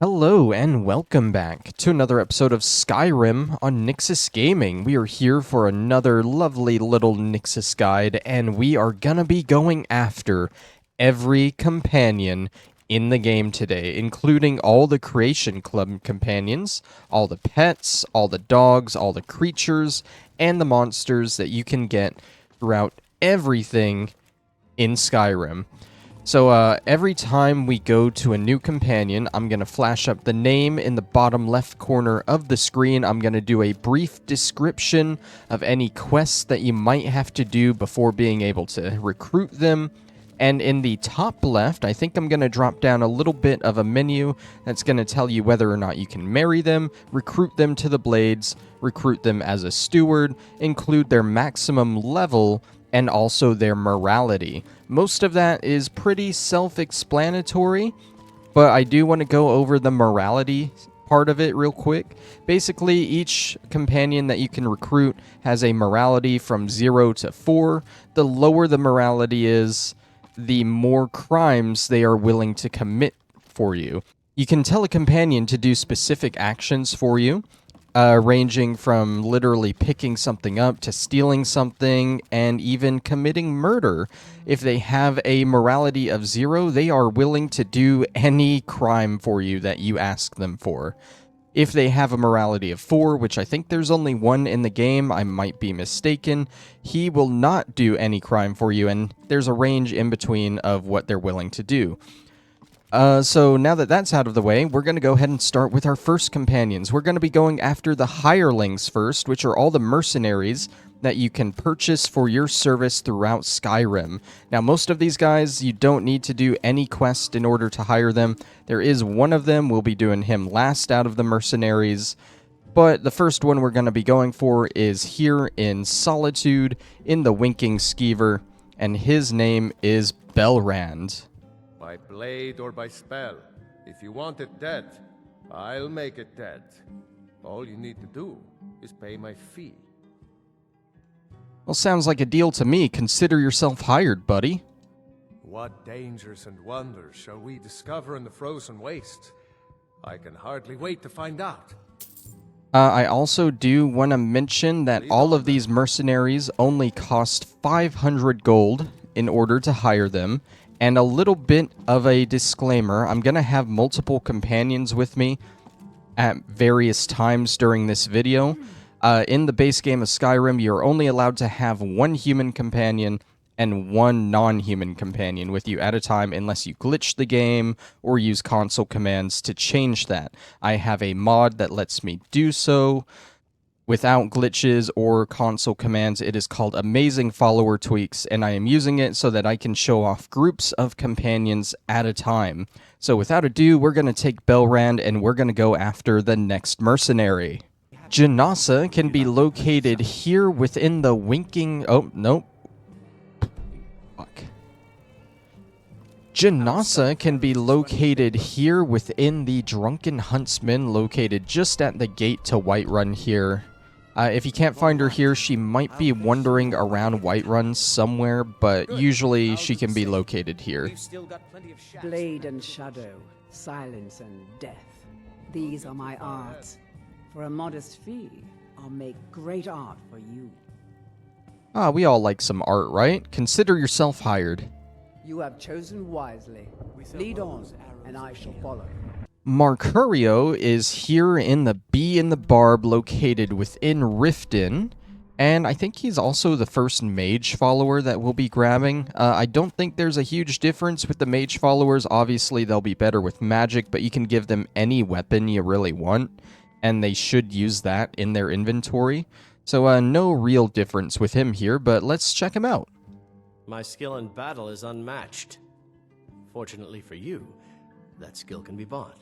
Hello and welcome back to another episode of Skyrim on Nyxus Gaming. We are here for another lovely little Nyxus guide, and we are gonna be going after every companion in the game today, including all the Creation Club companions, all the pets, all the dogs, all the creatures, and the monsters that you can get throughout everything in Skyrim. So every time we go to a new companion, I'm going to flash up the name in the bottom left corner of the screen. I'm going to do a brief description of any quests that you might have to do before being able to recruit them. And in the top left, I think I'm going to drop down a little bit of a menu that's going to tell you whether or not you can marry them, recruit them to the Blades, recruit them as a steward, include their maximum level, and also their morality. Most of that is pretty self-explanatory, but I do want to go over the morality part of it real quick. Basically, each companion that you can recruit has a morality from 0 to 4. The lower the morality is, the more crimes they are willing to commit for you. You can tell a companion to do specific actions for you, ranging from literally picking something up to stealing something and even committing murder. If they have a morality of 0, they are willing to do any crime for you that you ask them for. If they have a morality of 4, which I think there's only one in the game, I might be mistaken, he will not do any crime for you, and there's a range in between of what they're willing to do. So now that that's out of the way, we're going to go ahead and start with our first companions. We're going to be going after the hirelings first, which are all the mercenaries that you can purchase for your service throughout Skyrim. Now, most of these guys, you don't need to do any quest in order to hire them. There is one of them. We'll be doing him last out of the mercenaries. But the first one we're going to be going for is here in Solitude in the Winking Skeever, and his name is Belrand. By blade or by spell. If you want it dead, I'll make it dead. All you need to do is pay my fee. Well, sounds like a deal to me. Consider yourself hired, buddy. What dangers and wonders shall we discover in the frozen waste? I can hardly wait to find out. I also do want to mention that all of these mercenaries only cost 500 gold in order to hire them. And a little bit of a disclaimer, I'm going to have multiple companions with me at various times during this video. In the base game of Skyrim, you're only allowed to have one human companion and one non-human companion with you at a time unless you glitch the game or use console commands to change that. I have a mod that lets me do so without glitches or console commands. It is called Amazing Follower Tweaks, and I am using it so that I can show off groups of companions at a time. So without ado, we're going to take Belrand and we're going to go after the next mercenary. Jenassa can be located here within the Winking... Oh, nope. Fuck. Jenassa can be located here within the Drunken Huntsman, located just at the gate to Whiterun here. If you can't find her here, she might be wandering around Whiterun somewhere, but usually she can be located here. Blade and shadow, silence and death. These are my arts. For a modest fee, I'll make great art for you. We all like some art, right? Consider yourself hired. You have chosen wisely. Lead on, and I shall follow. Marcurio is here in the Bee and the Barb, located within Riften, and I think he's also the first mage follower that we'll be grabbing. I don't think there's a huge difference with the mage followers. Obviously, they'll be better with magic, but you can give them any weapon you really want, and they should use that in their inventory. So no real difference with him here, but let's check him out. My skill in battle is unmatched. Fortunately for you, that skill can be bought.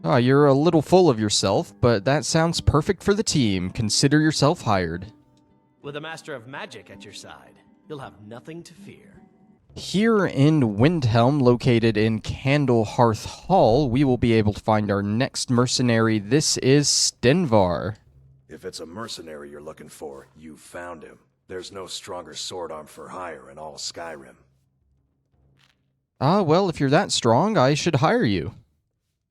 You're a little full of yourself, but that sounds perfect for the team. Consider yourself hired. With a master of magic at your side, you'll have nothing to fear. Here in Windhelm, located in Candlehearth Hall, we will be able to find our next mercenary. This is Stenvar. If it's a mercenary you're looking for, you found him. There's no stronger sword arm for hire in all Skyrim. Well, if you're that strong, I should hire you.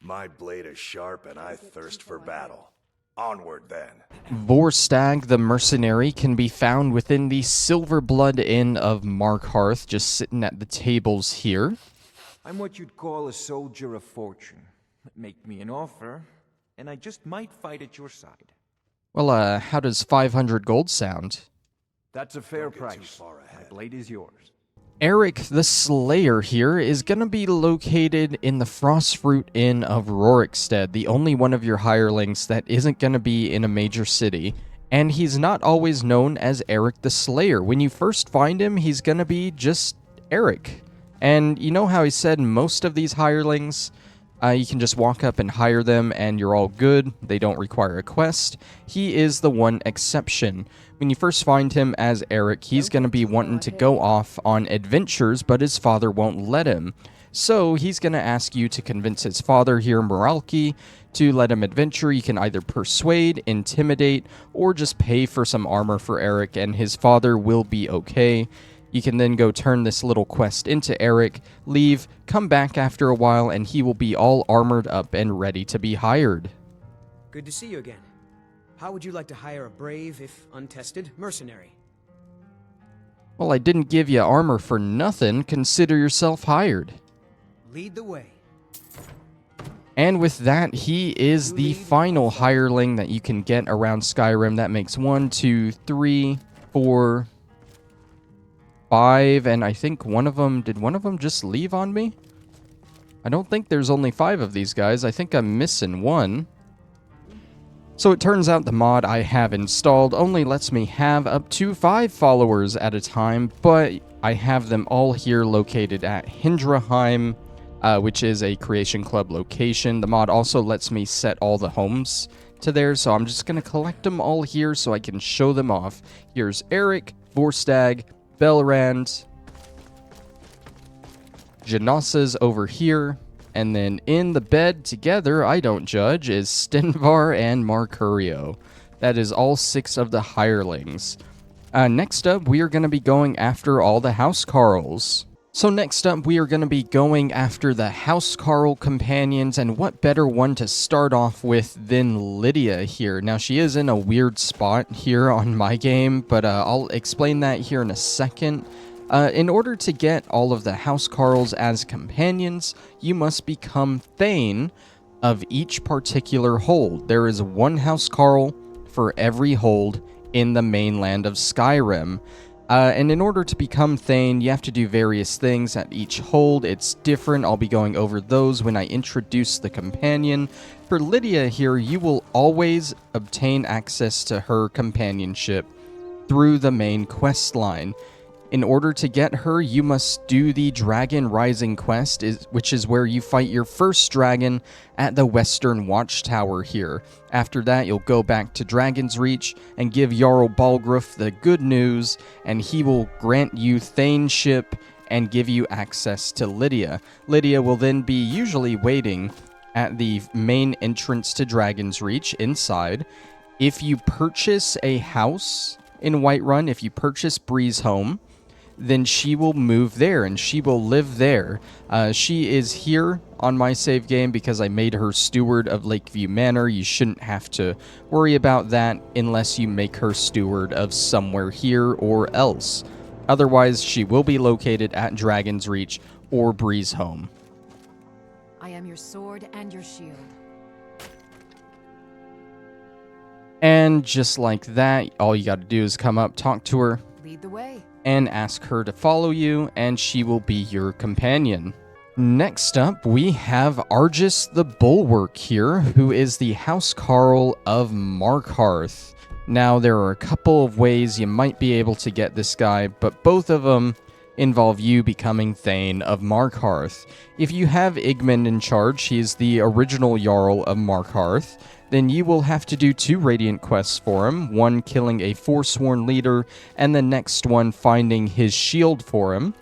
My blade is sharp and I thirst for battle. Onward then. Vorstag the mercenary can be found within the Silverblood Inn of Markarth, just sitting at the tables here. I'm what you'd call a soldier of fortune. Make me an offer, and I just might fight at your side. Well, how does 500 gold sound? That's a fair Don't get too price. far My ahead. blade is yours. Erik the Slayer here is going to be located in the Frostfruit Inn of Rorikstead, the only one of your hirelings that isn't going to be in a major city. And he's not always known as Erik the Slayer. When you first find him, he's going to be just Erik. And you know how he said most of these hirelings, you can just walk up and hire them and you're all good. They don't require a quest. He is the one exception. When you first find him as Erik, he's going to be wanting to go off on adventures, but his father won't let him. So he's going to ask you to convince his father here, Moralki, to let him adventure. You can either persuade, intimidate, or just pay for some armor for Erik, and his father will be okay. You can then go turn this little quest into Erik, leave, come back after a while, and he will be all armored up and ready to be hired. Good to see you again. How would you like to hire a brave, if untested, mercenary? Well, I didn't give you armor for nothing. Consider yourself hired. Lead the way. And with that, he is the final hireling that you can get around Skyrim. That makes 1, 2, 3, 4, 5, and I think one of them... Did one of them just leave on me? I don't think there's only 5 of these guys. I think I'm missing one. So it turns out the mod I have installed only lets me have up to 5 followers at a time, but I have them all here located at Hindraheim, which is a Creation Club location. The mod also lets me set all the homes to there, so I'm just going to collect them all here so I can show them off. Here's Erik, Vorstag, Belrand, Jenassa's over here, and then in the bed together, I don't judge, is Stenvar and Marcurio. That is all 6 of the hirelings. Next up, we are going to be going after all the Housecarls. So next up, we are going to be going after the Housecarl companions, and what better one to start off with than Lydia here. Now, she is in a weird spot here on my game, but I'll explain that here in a second. In order to get all of the Housecarls as companions, you must become Thane of each particular hold. There is 1 Housecarl for every hold in the mainland of Skyrim. And in order to become Thane, you have to do various things at each hold. It's different. I'll be going over those when I introduce the companion. For Lydia here, you will always obtain access to her companionship through the main quest line. In order to get her, you must do the Dragon Rising quest, which is where you fight your first dragon at the Western Watchtower here. After that, you'll go back to Dragon's Reach and give Jarl Balgruuf the good news, and he will grant you Thaneship and give you access to Lydia. Lydia will then be usually waiting at the main entrance to Dragon's Reach inside. If you purchase a house in Whiterun, if you purchase Breezehome, then she will move there and she will live there. She is here on my save game because I made her steward of Lakeview Manor. You shouldn't have to worry about that unless you make her steward of somewhere here or else. Otherwise, she will be located at Dragon's Reach or Breezehome. I am your sword and your shield. And just like that, all you got to do is come up, talk to her, Lead the way. and ask her to follow you, and she will be your companion. Next up, we have Argis the Bulwark here, who is the Housecarl of Markarth. Now, there are a couple of ways you might be able to get this guy, but both of them involve you becoming Thane of Markarth. If you have Igmund in charge, he is the original Jarl of Markarth, then you will have to do 2 Radiant quests for him, one killing a Forsworn leader, and the next one finding his shield for him.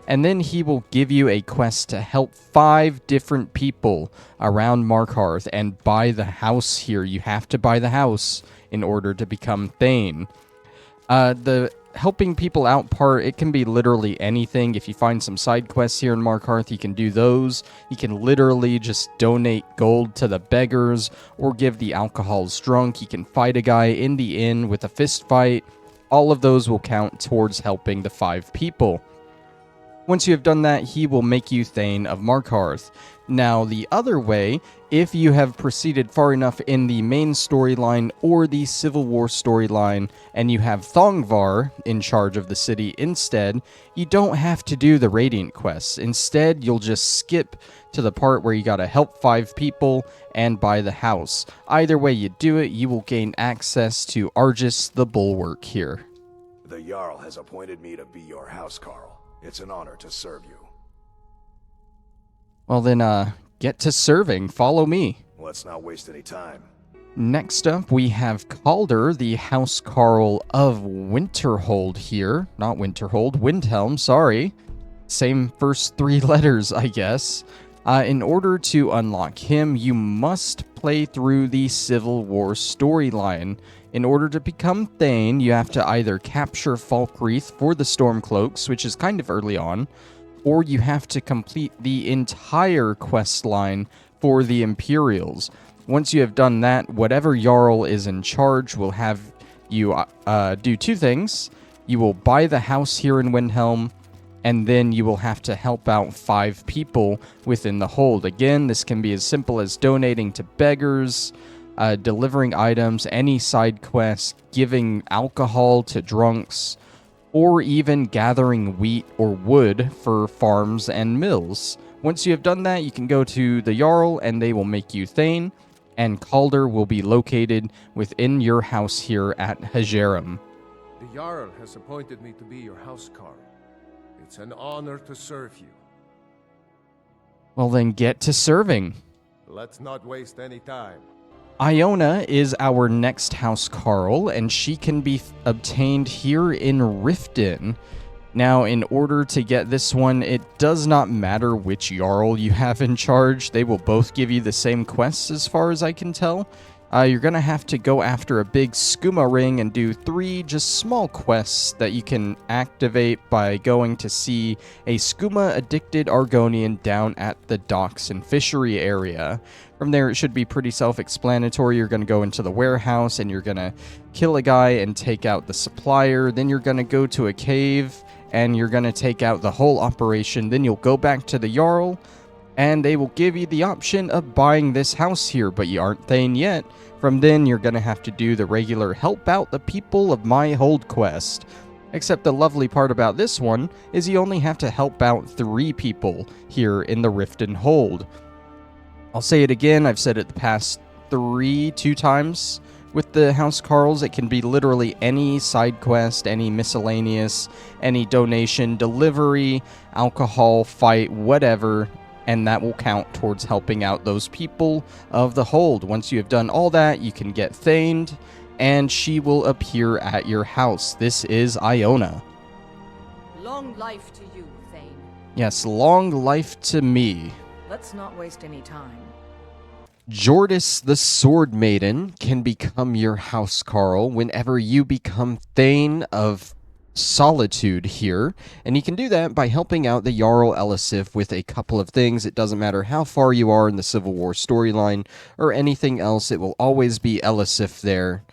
And then he will give you a quest to help 5 different people around Markarth and buy the house here. You have to buy the house in order to become Thane. The helping people out part, it can be literally anything. If you find some side quests here in Markarth, you can do those. You can literally just donate gold to the beggars or give the alcohols drunk. You can fight a guy in the inn with a fist fight. All of those will count towards helping the 5 people. Once you have done that, he will make you Thane of Markarth. Now, the other way, if you have proceeded far enough in the main storyline or the Civil War storyline, and you have Thongvar in charge of the city instead, you don't have to do the Radiant quests. Instead, you'll just skip to the part where you gotta help 5 people and buy the house. Either way you do it, you will gain access to Argis the Bulwark here. The Jarl has appointed me to be your housecarl. It's an honor to serve you. Well then, get to serving. Follow me. Let's not waste any time. Next up, we have Calder, the housecarl of Winterhold here. Not Winterhold, Windhelm, sorry. Same first 3 letters, I guess. In order to unlock him, you must play through the Civil War storyline. In order to become Thane, you have to either capture Falkreath for the Stormcloaks, which is kind of early on, or you have to complete the entire quest line for the Imperials. Once you have done that, whatever Jarl is in charge will have you do 2 things. You will buy the house here in Windhelm, and then you will have to help out 5 people within the hold. Again, this can be as simple as donating to beggars, delivering items, any side quests, giving alcohol to drunks, or even gathering wheat or wood for farms and mills. Once you have done that, you can go to the Jarl and they will make you Thane, and Calder will be located within your house here at Hajerim. The Jarl has appointed me to be your housecarl. It's an honor to serve you. Well then, get to serving. Let's not waste any time. Iona is our next housecarl, and she can be obtained here in Riften. Now, in order to get this one, it does not matter which Jarl you have in charge. They will both give you the same quests as far as I can tell. You're going to have to go after a big skooma ring and do 3 just small quests that you can activate by going to see a skooma-addicted Argonian down at the docks and fishery area. From there, it should be pretty self-explanatory. You're going to go into the warehouse and you're going to kill a guy and take out the supplier. Then you're going to go to a cave and you're going to take out the whole operation. Then you'll go back to the Jarl, and they will give you the option of buying this house here, but you aren't Thane yet. From then, you're going to have to do the regular help out the people of my hold quest. Except the lovely part about this one is you only have to help out 3 people here in the Riften hold. I'll say it again, I've said it the past 2 times with the housecarls. It can be literally any side quest, any miscellaneous, any donation, delivery, alcohol, fight, whatever, and that will count towards helping out those people of the hold. Once you have done all that, you can get Thaned, and she will appear at your house. This is Iona. Long life to you, Thane. Yes, long life to me. Let's not waste any time. Jordis the Sword Maiden can become your housecarl whenever you become Thane of Solitude here, and you can do that by helping out the Jarl Elisif with a couple of things. It doesn't matter how far you are in the Civil War storyline or anything else, it will always be Elisif there.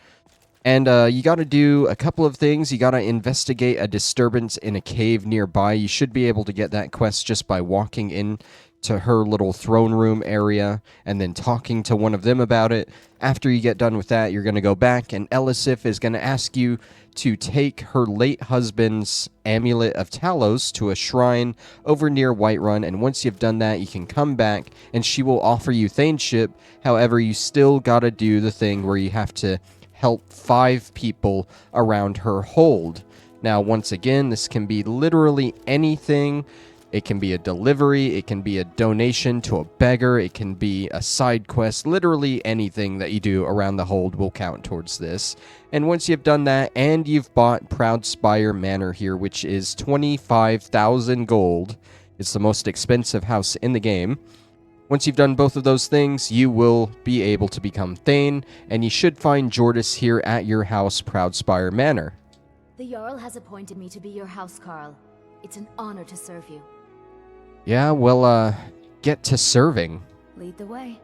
And you gotta do a couple of things. You gotta investigate a disturbance in a cave nearby. You should be able to get that quest just by walking in to her little throne room area and then talking to one of them about it. After you get done with that, you're going to go back, and Elisif is going to ask you to take her late husband's Amulet of Talos to a shrine over near Whiterun, and once you've done that, you can come back, and she will offer you Thaneship. However, you still got to do the thing where you have to help 5 people around her hold. Now, once again, this can be literally anything. It can be a delivery, it can be a donation to a beggar, it can be a side quest. Literally anything that you do around the hold will count towards this. And once you've done that, and you've bought Proudspire Manor here, which is 25,000 gold, it's the most expensive house in the game. Once you've done both of those things, you will be able to become Thane, and you should find Jordis here at your house, Proudspire Manor. The Jarl has appointed me to be your housecarl. It's an honor to serve you. Yeah, well, get to serving. Lead the way.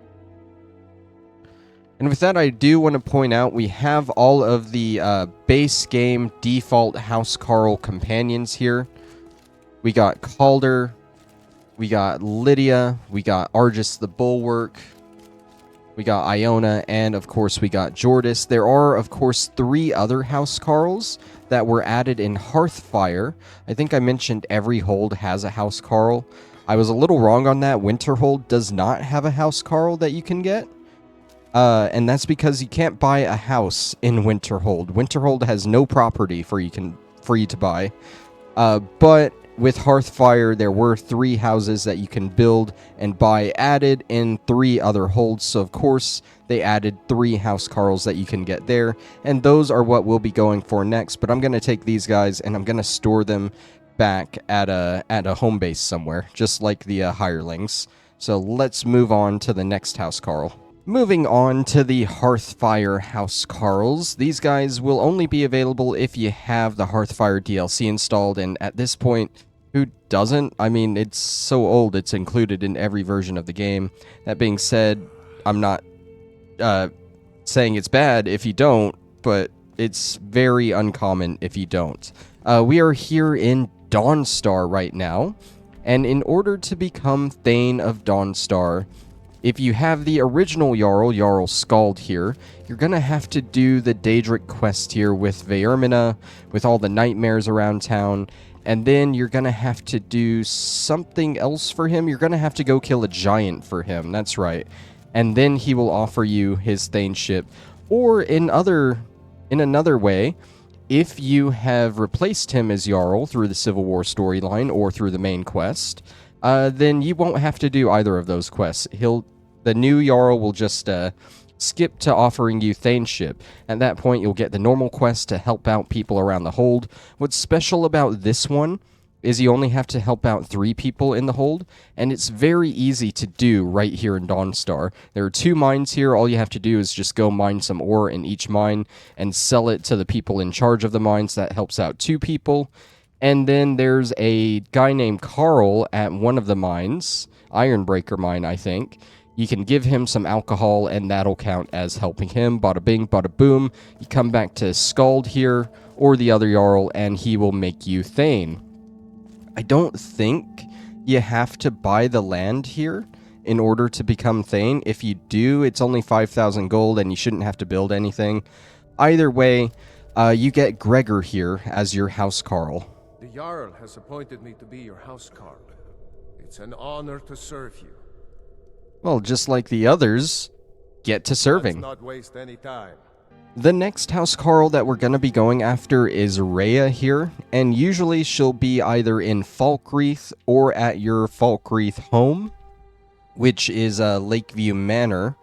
And with that, I do want to point out we have all of the base game default housecarl companions here. We got Calder, we got Lydia, we got Argis the Bulwark, we got Iona, and of course we got Jordis. There are, of course, 3 other housecarls that were added in Hearthfire. I think I mentioned every hold has a housecarl. I was a little wrong on that. Winterhold does not have a housecarl that you can get. And that's because you can't buy a house in Winterhold. Winterhold has no property for you to buy. But with Hearthfire, there were 3 houses that you can build and buy added in 3 other holds. So of course, they added 3 housecarls that you can get there. And those are what we'll be going for next. But I'm going to take these guys and I'm going to store them back at a home base somewhere, just like the hirelings. So let's move on to the next housecarl. Moving on to the Hearthfire housecarls. These guys will only be available if you have the Hearthfire DLC installed, and at this point, who doesn't? I mean, it's so old, it's included in every version of the game. That being said, I'm not saying it's bad if you don't, but it's very uncommon if you don't. We are here in Dawnstar right now, and in order to become Thane of Dawnstar, if you have the original Jarl Skald here, you're going to have to do the Daedric quest here with Vaermina, with all the nightmares around town, and then you're going to have to do something else for him. You're going to have to go kill a giant for him, that's right. And then he will offer you his Thaneship. Or in another way, if you have replaced him as Jarl through the Civil War storyline or through the main quest, then you won't have to do either of those quests. The new Jarl will just skip to offering you Thaneship. At that point, you'll get the normal quest to help out people around the hold. What's special about this one is you only have to help out 3 people in the hold, and it's very easy to do right here in Dawnstar. There are 2 mines here. All you have to do is just go mine some ore in each mine and sell it to the people in charge of the mines. That helps out 2 people. And then there's a guy named Carl at one of the mines, Ironbreaker mine, I think. You can give him some alcohol, and that'll count as helping him. Bada bing, bada boom. You come back to Skald here, or the other Jarl, and he will make you Thane. I don't think you have to buy the land here in order to become Thane. If you do, it's only 5,000 gold, and you shouldn't have to build anything. Either way, you get Gregor here as your housecarl. The Jarl has appointed me to be your housecarl. It's an honor to serve you. Well, just like the others, get to serving. Let's not waste any time. The next housecarl that we're going to be going after is Rayya here, and usually she'll be either in Falkreath or at your Falkreath home, which is Lakeview Manor,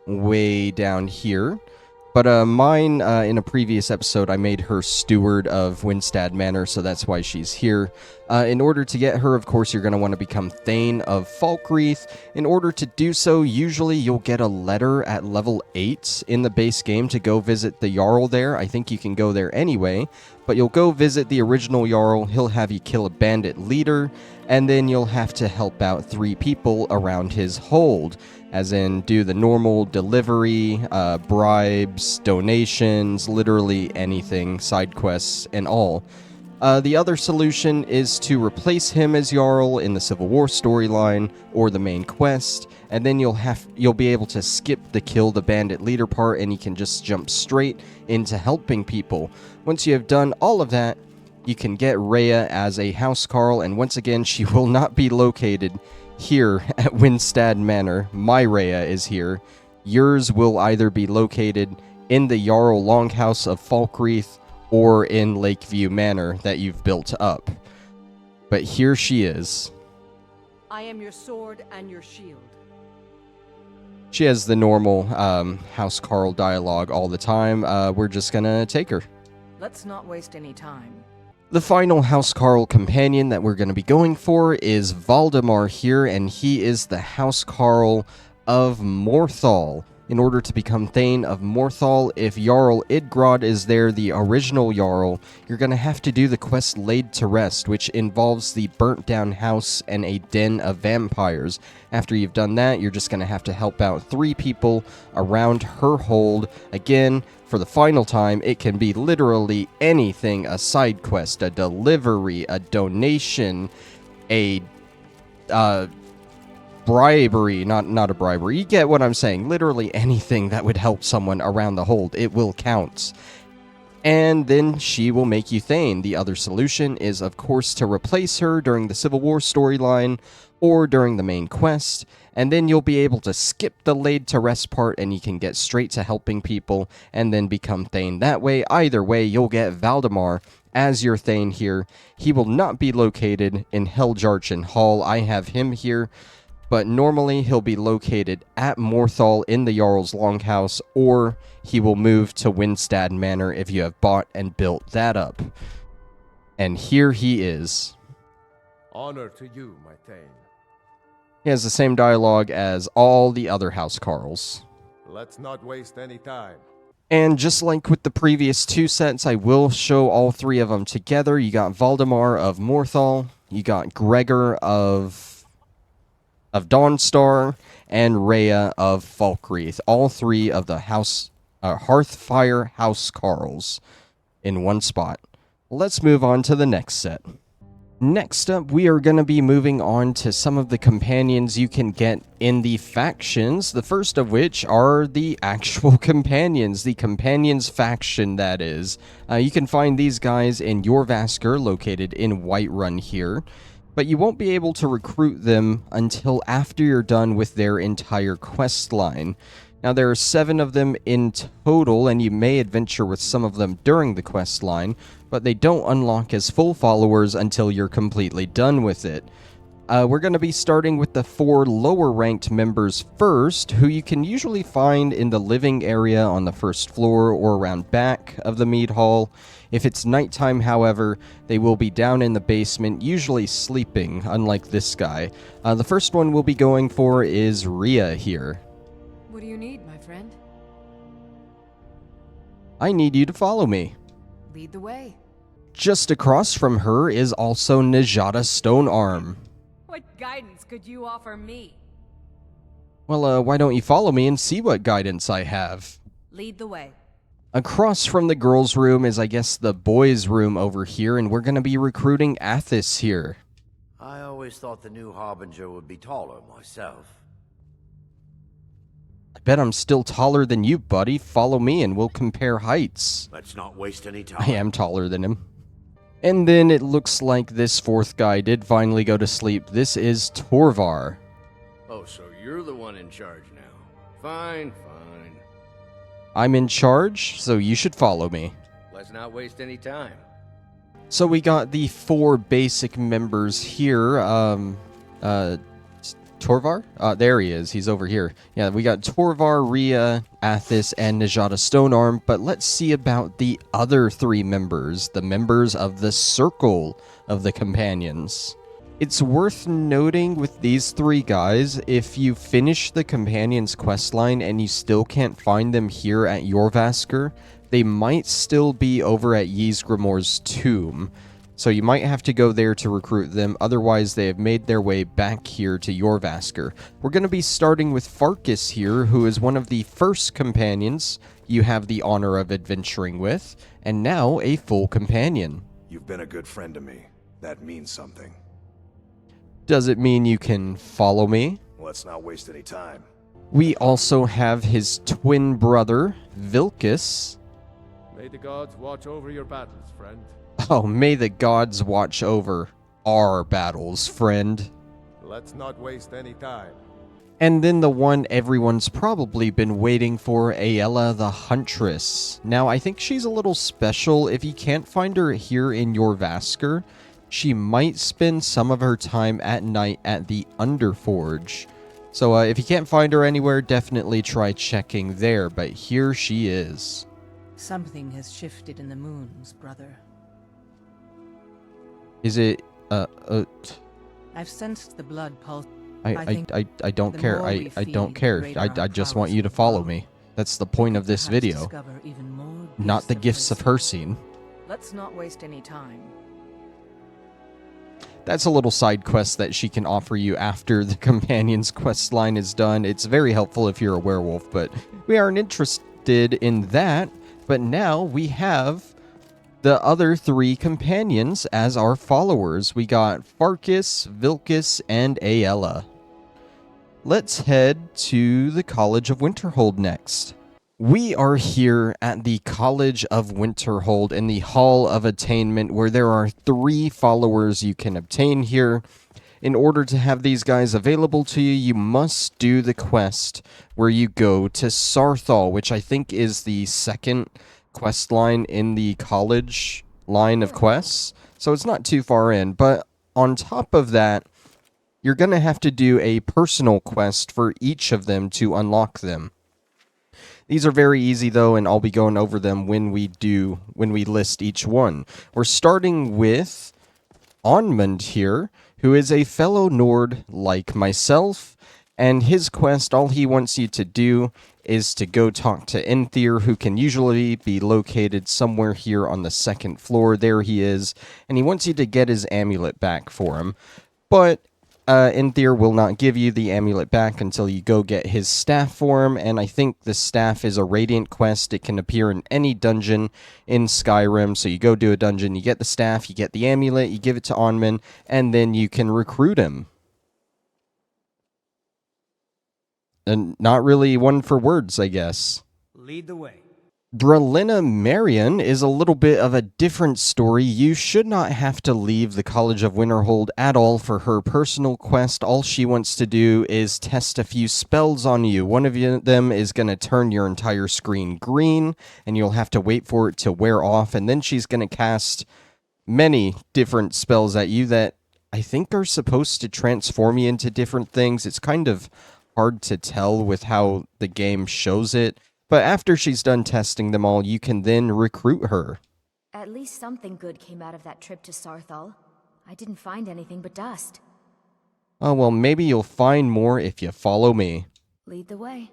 way down here. But mine, in a previous episode, I made her steward of Windstad Manor, so that's why she's here. In order to get her, of course, you're going to want to become Thane of Falkreath. In order to do so, usually you'll get a letter at level 8 in the base game to go visit the Jarl there. I think you can go there anyway, but you'll go visit the original Jarl. He'll have you kill a bandit leader, and then you'll have to help out 3 people around his hold. As in, do the normal delivery, bribes, donations, literally anything, side quests, and all. The other solution is to replace him as Jarl in the Civil War storyline or the main quest, and then you'll be able to skip the kill the bandit leader part, and you can just jump straight into helping people. Once you have done all of that, you can get Rayya as a housecarl, and once again, she will not be located here at Windstad Manor. My Rayya is here. Yours will either be located in the Jarl Longhouse of Falkreath or in Lakeview Manor that you've built up. But here she is. I am your sword and your shield. She has the normal housecarl dialogue all the time. We're just gonna take her. Let's not waste any time. The final housecarl companion that we're going to be going for is Valdimar here, and he is the housecarl of Morthal. in order to become Thane of Morthal. If Jarl Idgrod is there, the original Jarl, you're going to have to do the quest Laid to Rest, which involves the burnt down house and a den of vampires. After you've done that, you're just going to have to help out 3 people around her hold. Again, for the final time, it can be literally anything: a side quest, a delivery, a donation, a bribery, not a bribery. You get what I'm saying. Literally anything that would help someone around the hold, it will count. And then she will make you Thane. The other solution is, of course, to replace her during the Civil War storyline or during the main quest, and then you'll be able to skip the Laid to Rest part and you can get straight to helping people and then become Thane that way. Either way, you'll get Valdimar as your Thane here. He will not be located in Heljarchen Hall. I have him here, but normally he'll be located at Morthal in the Jarl's Longhouse, or he will move to Winstad Manor if you have bought and built that up. And here he is. Honor to you, my Thane. He has the same dialogue as all the other Housecarls. Let's not waste any time. And just like with the previous 2 sets, I will show all 3 of them together. You got Valdimar of Morthal, you got Gregor of Dawnstar, and Rayya of Falkreath. All 3 of the Hearthfire Housecarls in one spot. Let's move on to the next set. Next up, we are going to be moving on to some of the companions you can get in the factions, the first of which are the actual companions, the companions faction, that is. You can find these guys in Jorvaskr, located in Whiterun here, but you won't be able to recruit them until after you're done with their entire quest line. Now, there are 7 of them in total, and you may adventure with some of them during the quest line, but they don't unlock as full followers until you're completely done with it. We're going to be starting with the 4 lower-ranked members first, who you can usually find in the living area on the first floor or around back of the mead hall. If it's nighttime, however, they will be down in the basement, usually sleeping, unlike this guy. The first one we'll be going for is Rayya here. What do you need, my friend? I need you to follow me. Lead the way. Just across from her is also Njada Stonearm. What guidance could you offer me? Well, why don't you follow me and see what guidance I have? Lead the way. Across from the girls' room is, I guess, the boys' room over here, and we're going to be recruiting Athis here. I always thought the new Harbinger would be taller myself. I bet I'm still taller than you, buddy. Follow me and we'll compare heights. Let's not waste any time. I am taller than him. And then it looks like this 4th guy did finally go to sleep. This is Torvar. Oh, so you're the one in charge now. Fine, fine. I'm in charge, so you should follow me. Let's not waste any time. So we got the 4 basic members here. Torvar? There he is. He's over here. Yeah, we got Torvar, Rayya, Athis, and Njada Stonearm. But let's see about the other 3 members, the members of the Circle of the Companions. It's worth noting with these 3 guys, if you finish the Companions questline and you still can't find them here at Jorvaskr, they might still be over at Ysgramor's tomb. So you might have to go there to recruit them, otherwise they have made their way back here to Jorvaskr. We're going to be starting with Farkas here, who is one of the first companions you have the honor of adventuring with, and now a full companion. You've been a good friend to me. That means something. Does it mean you can follow me? Let's not waste any time. We also have his twin brother, Vilkas. May the gods watch over your battles, friend. Oh, may the gods watch over our battles, friend. Let's not waste any time. And then the one everyone's probably been waiting for, Aela the Huntress. Now, I think she's a little special. If you can't find her here in Jorvaskr, she might spend some of her time at night at the Underforge. So if you can't find her anywhere, definitely try checking there, but here she is. Something has shifted in the moons, brother. Is it, I've sensed the blood pulse. I don't the care. more we I don't feed, care. the greater I our just powers want you to will follow grow. me. That's the point of this Perhaps video. discover even more Not the of gifts of wisdom. her scene. Let's not waste any time. That's a little side quest that she can offer you after the companion's quest line is done. It's very helpful if you're a werewolf, but we aren't interested in that. But now we have the other 3 companions as our followers. We got Farkas, Vilkas, and Aela. Let's head to the College of Winterhold next. We are here at the College of Winterhold in the Hall of Attainment, where there are 3 followers you can obtain here. In order to have these guys available to you, you must do the quest where you go to Saarthal, which I think is the second quest line in the college line of quests. So it's not too far in, but on top of that, you're going to have to do a personal quest for each of them to unlock them. These are very easy though, and I'll be going over them when we list each one. We're starting with Onmund here, who is a fellow Nord like myself, and his quest, all he wants you to do is to go talk to Enthyr, who can usually be located somewhere here on the 2nd floor. There he is, and he wants you to get his amulet back for him. But Enthyr will not give you the amulet back until you go get his staff for him, and I think the staff is a radiant quest. It can appear in any dungeon in Skyrim, so you go do a dungeon, you get the staff, you get the amulet, you give it to Onmund, and then you can recruit him. And not really one for words, I guess. Lead the way. Brelyna Maryon is a little bit of a different story. You should not have to leave the College of Winterhold at all for her personal quest. All she wants to do is test a few spells on you. One of them is going to turn your entire screen green, and you'll have to wait for it to wear off, and then she's going to cast many different spells at you that I think are supposed to transform you into different things. It's kind of hard to tell with how the game shows it. But after she's done testing them all, you can then recruit her. At least something good came out of that trip to Saarthal. I didn't find anything but dust. Oh, well, maybe you'll find more if you follow me. Lead the way.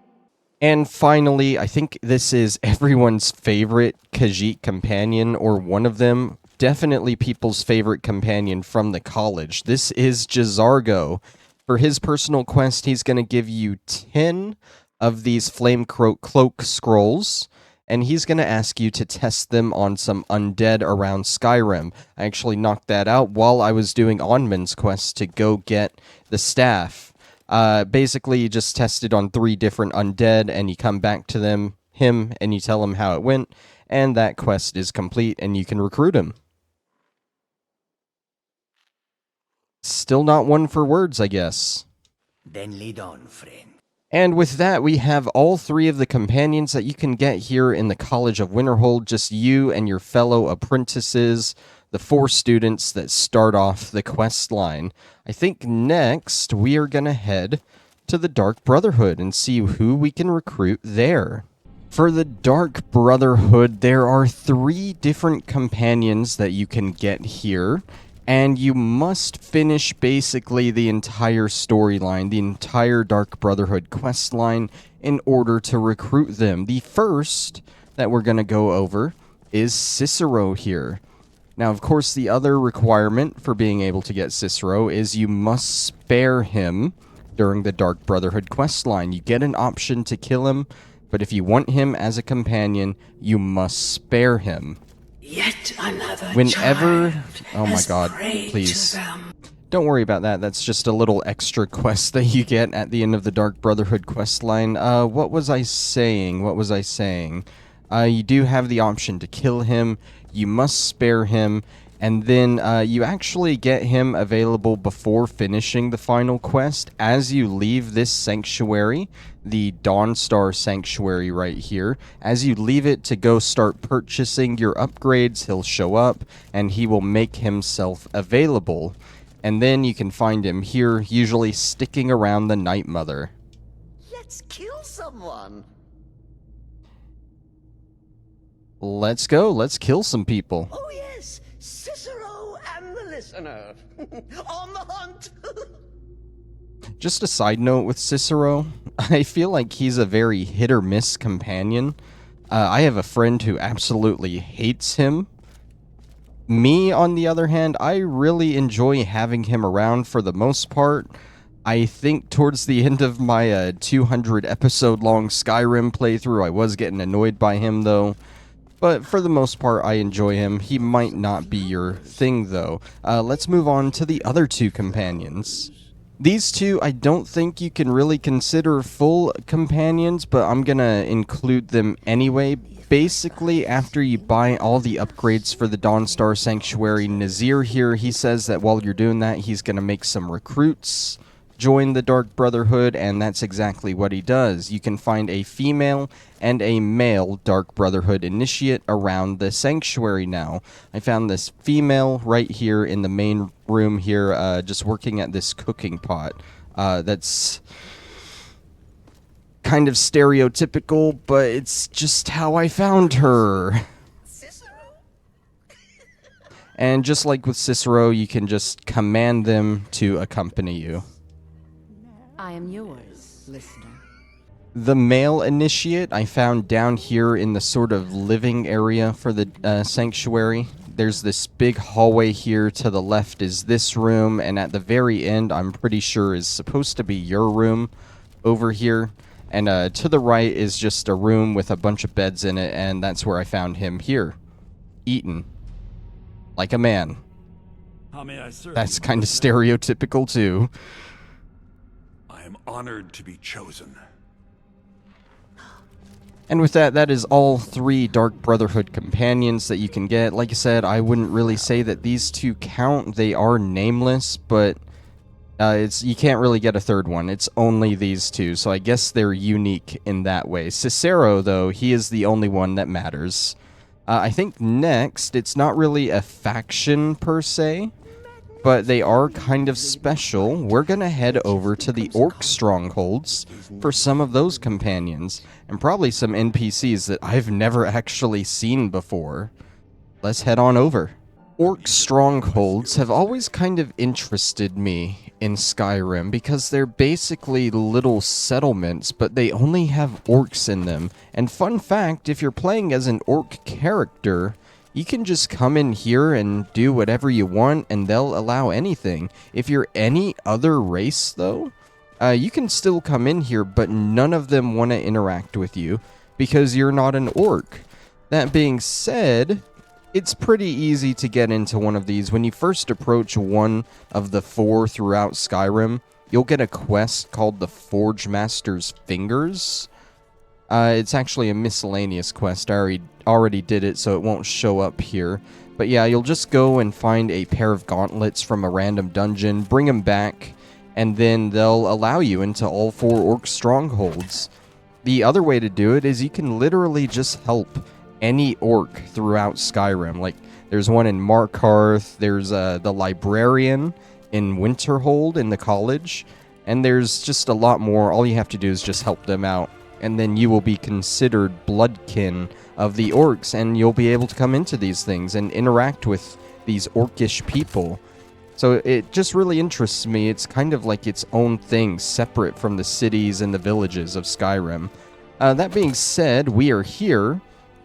And finally, I think this is everyone's favorite Khajiit companion, or one of them. Definitely people's favorite companion from the college. This is J'zargo. For his personal quest, he's going to give you 10 of these Flame Cloak scrolls, and he's going to ask you to test them on some undead around Skyrim. I actually knocked that out while I was doing Onmund's quest to go get the staff. Basically, you just test it on 3 different undead, and you come back to him, and you tell him how it went, and that quest is complete, and you can recruit him. Still not one for words, I guess. Then lead on, friend. And with that, we have all 3 of the companions that you can get here in the College of Winterhold, just you and your fellow apprentices, the 4 students that start off the quest line. I think next we are going to head to the Dark Brotherhood and see who we can recruit there. For the Dark Brotherhood, there are 3 different companions that you can get here. And you must finish basically the entire storyline, the entire Dark Brotherhood quest line, in order to recruit them. The first that we're going to go over is Cicero here. Now, of course, the other requirement for being able to get Cicero is you must spare him during the Dark Brotherhood quest line. You get an option to kill him, but if you want him as a companion, you must spare him. Yet another Whenever, child oh my has god, prayed please. to them. Don't worry about that. That's just a little extra quest that you get at the end of the Dark Brotherhood quest line. What was I saying? You do have the option to kill him. You must spare him. And then you actually get him available before finishing the final quest. As you leave this sanctuary, the Dawnstar Sanctuary right here, as you leave it to go start purchasing your upgrades, he'll show up and he will make himself available. And then you can find him here, usually sticking around the Night Mother. Let's kill someone. Let's go. Let's kill some people. Oh yes, Cicero and the listener. On the hunt. Just a side note with Cicero, I feel like he's a very hit or miss companion. I have a friend who absolutely hates him. Me, on the other hand, I really enjoy having him around for the most part. I think towards the end of my 200 episode long Skyrim playthrough, I was getting annoyed by him though. But for the most part, I enjoy him. He might not be your thing, though. Let's move on to the other two companions. These two, I don't think you can really consider full companions, but I'm gonna include them anyway. Basically, after you buy all the upgrades for the Dawnstar Sanctuary, Nazir here, he says that while you're doing that, he's gonna make some recruits join the Dark Brotherhood, and that's exactly what he does. You can find a female and a male Dark Brotherhood initiate around the sanctuary now. I found this female right here in the main room here, just working at this cooking pot. That's kind of stereotypical, but it's just how I found her. And just like with Cicero, you can just command them to accompany you. I am yours, listener. The male initiate I found down here in the sort of living area for the sanctuary. There's this big hallway here. To the left is this room, and at the very end, I'm pretty sure is supposed to be your room over here. And to the right is just a room with a bunch of beds in it, and that's where I found him here. Eaten. Like a man. How may I serve? That's kind of stereotypical, too. I am honored to be chosen. And with that, that is all 3 Dark Brotherhood companions that you can get. Like I said, I wouldn't really say that these 2 count. They are nameless, but you can't really get a third one. It's only these 2, so I guess they're unique in that way. Cicero, though, he is the only one that matters. I think next, it's not really a faction per se, but they are kind of special. We're going to head over to the Orc strongholds for some of those companions, and probably some NPCs that I've never actually seen before. Let's head on over. Orc strongholds have always kind of interested me in Skyrim because they're basically little settlements, but they only have orcs in them. And fun fact, if you're playing as an orc character, you can just come in here and do whatever you want, and they'll allow anything. If you're any other race, though, you can still come in here, but none of them want to interact with you because you're not an orc. That being said, it's pretty easy to get into one of these. When you first approach one of the 4 throughout Skyrim, you'll get a quest called the Forge Master's Fingers. It's actually a miscellaneous quest. I already did it, so it won't show up here. But yeah, you'll just go and find a pair of gauntlets from a random dungeon, bring them back, and then they'll allow you into all 4 orc strongholds. The other way to do it is you can literally just help any orc throughout Skyrim. Like, there's one in Markarth, there's the librarian in Winterhold in the college, and there's just a lot more. All you have to do is just help them out, and then you will be considered bloodkin of the orcs, and you'll be able to come into these things and interact with these orcish people. So it just really interests me. It's kind of like its own thing, separate from the cities and the villages of Skyrim. That being said, we are here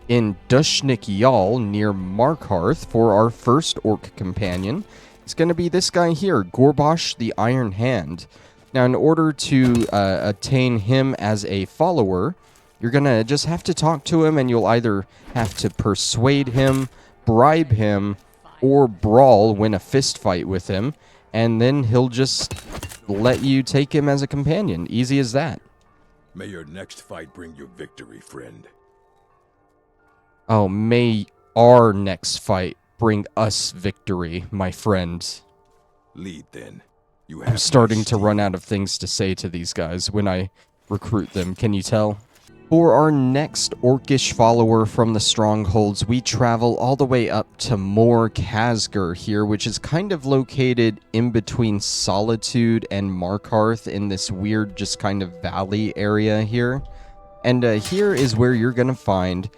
in Dushnik Yal near Markarth for our first orc companion. It's going to be this guy here, Gorbosh the Iron Hand. Now, in order to attain him as a follower, you're going to just have to talk to him, and you'll either have to persuade him, bribe him, or brawl, win a fist fight with him, and then he'll just let you take him as a companion. Easy as that. May your next fight bring you victory, friend. Oh, may our next fight bring us victory, my friend. Lead, then. I'm starting to run out of things to say to these guys when I recruit them, can you tell? For our next orcish follower from the strongholds, we travel all the way up to Mor Khazgûr here, which is kind of located in between Solitude and Markarth in this weird just kind of valley area here. And here is where you're going to find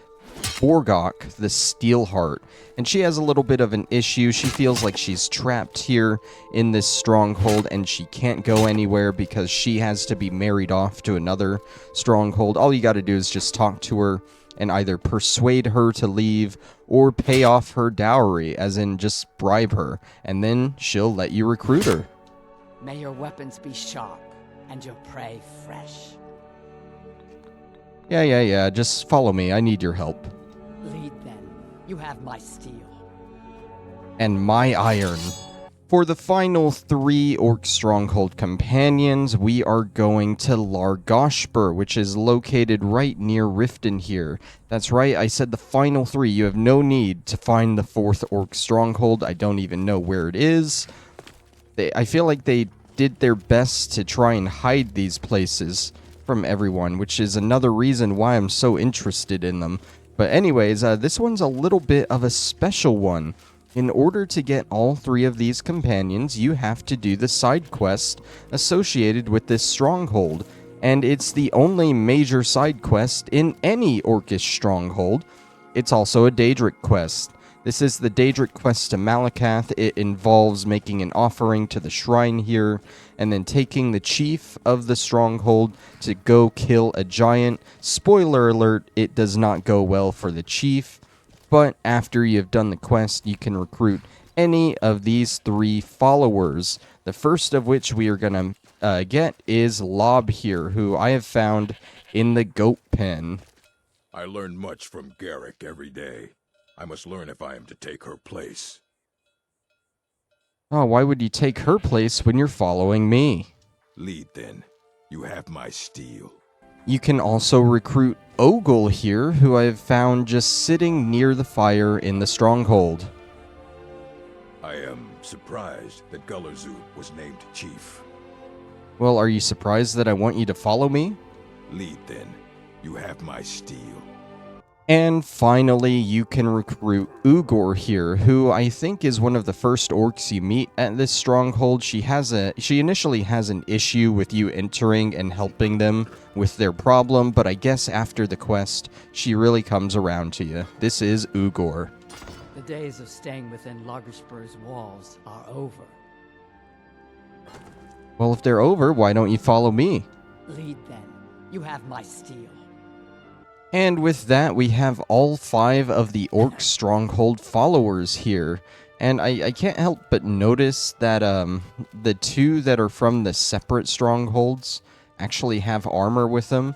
Borgok the Steelheart, and she has a little bit of an issue. She feels like she's trapped here in this stronghold and she can't go anywhere because she has to be married off to another stronghold. All you got to do is just talk to her and either persuade her to leave or pay off her dowry, as in just bribe her, and then she'll let you recruit her. May your weapons be sharp and your prey fresh. Yeah, just follow me. I need your help. Lead then. You have my steel. And my iron. For the final 3 Orc Stronghold companions, we are going to Largoshbur, which is located right near Riften here. That's right, I said the final 3. You have no need to find the 4th Orc Stronghold. I don't even know where it is. I feel like they did their best to try and hide these places from everyone, which is another reason why I'm so interested in them. But anyways, this one's a little bit of a special one. In order to get all 3 of these companions, you have to do the side quest associated with this stronghold, and it's the only major side quest in any Orcish stronghold. It's also a Daedric quest. This is the Daedric quest to Malakath. It involves making an offering to the shrine here, and then taking the chief of the stronghold to go kill a giant. Spoiler alert, it does not go well for the chief. But after you've done the quest, you can recruit any of these 3 followers. The first of which we are going to get is Lob here, who I have found in the goat pen. I learn much from Garrick every day. I must learn if I am to take her place. Oh, why would you take her place when you're following me? Lead then. You have my steel. You can also recruit Ogle here, who I have found just sitting near the fire in the stronghold. I am surprised that Gullerzoo was named chief. Well, are you surprised that I want you to follow me? Lead then. You have my steel. And finally, you can recruit Uthgerd here, who I think is one of the first orcs you meet at this stronghold. She initially has an issue with you entering and helping them with their problem, but I guess after the quest, she really comes around to you. This is Uthgerd. The days of staying within Largoshbur's walls are over. Well, if they're over, why don't you follow me? Lead then. You have my steel. And with that, we have all 5 of the Orc Stronghold followers here. And I can't help but notice that the 2 that are from the separate strongholds actually have armor with them.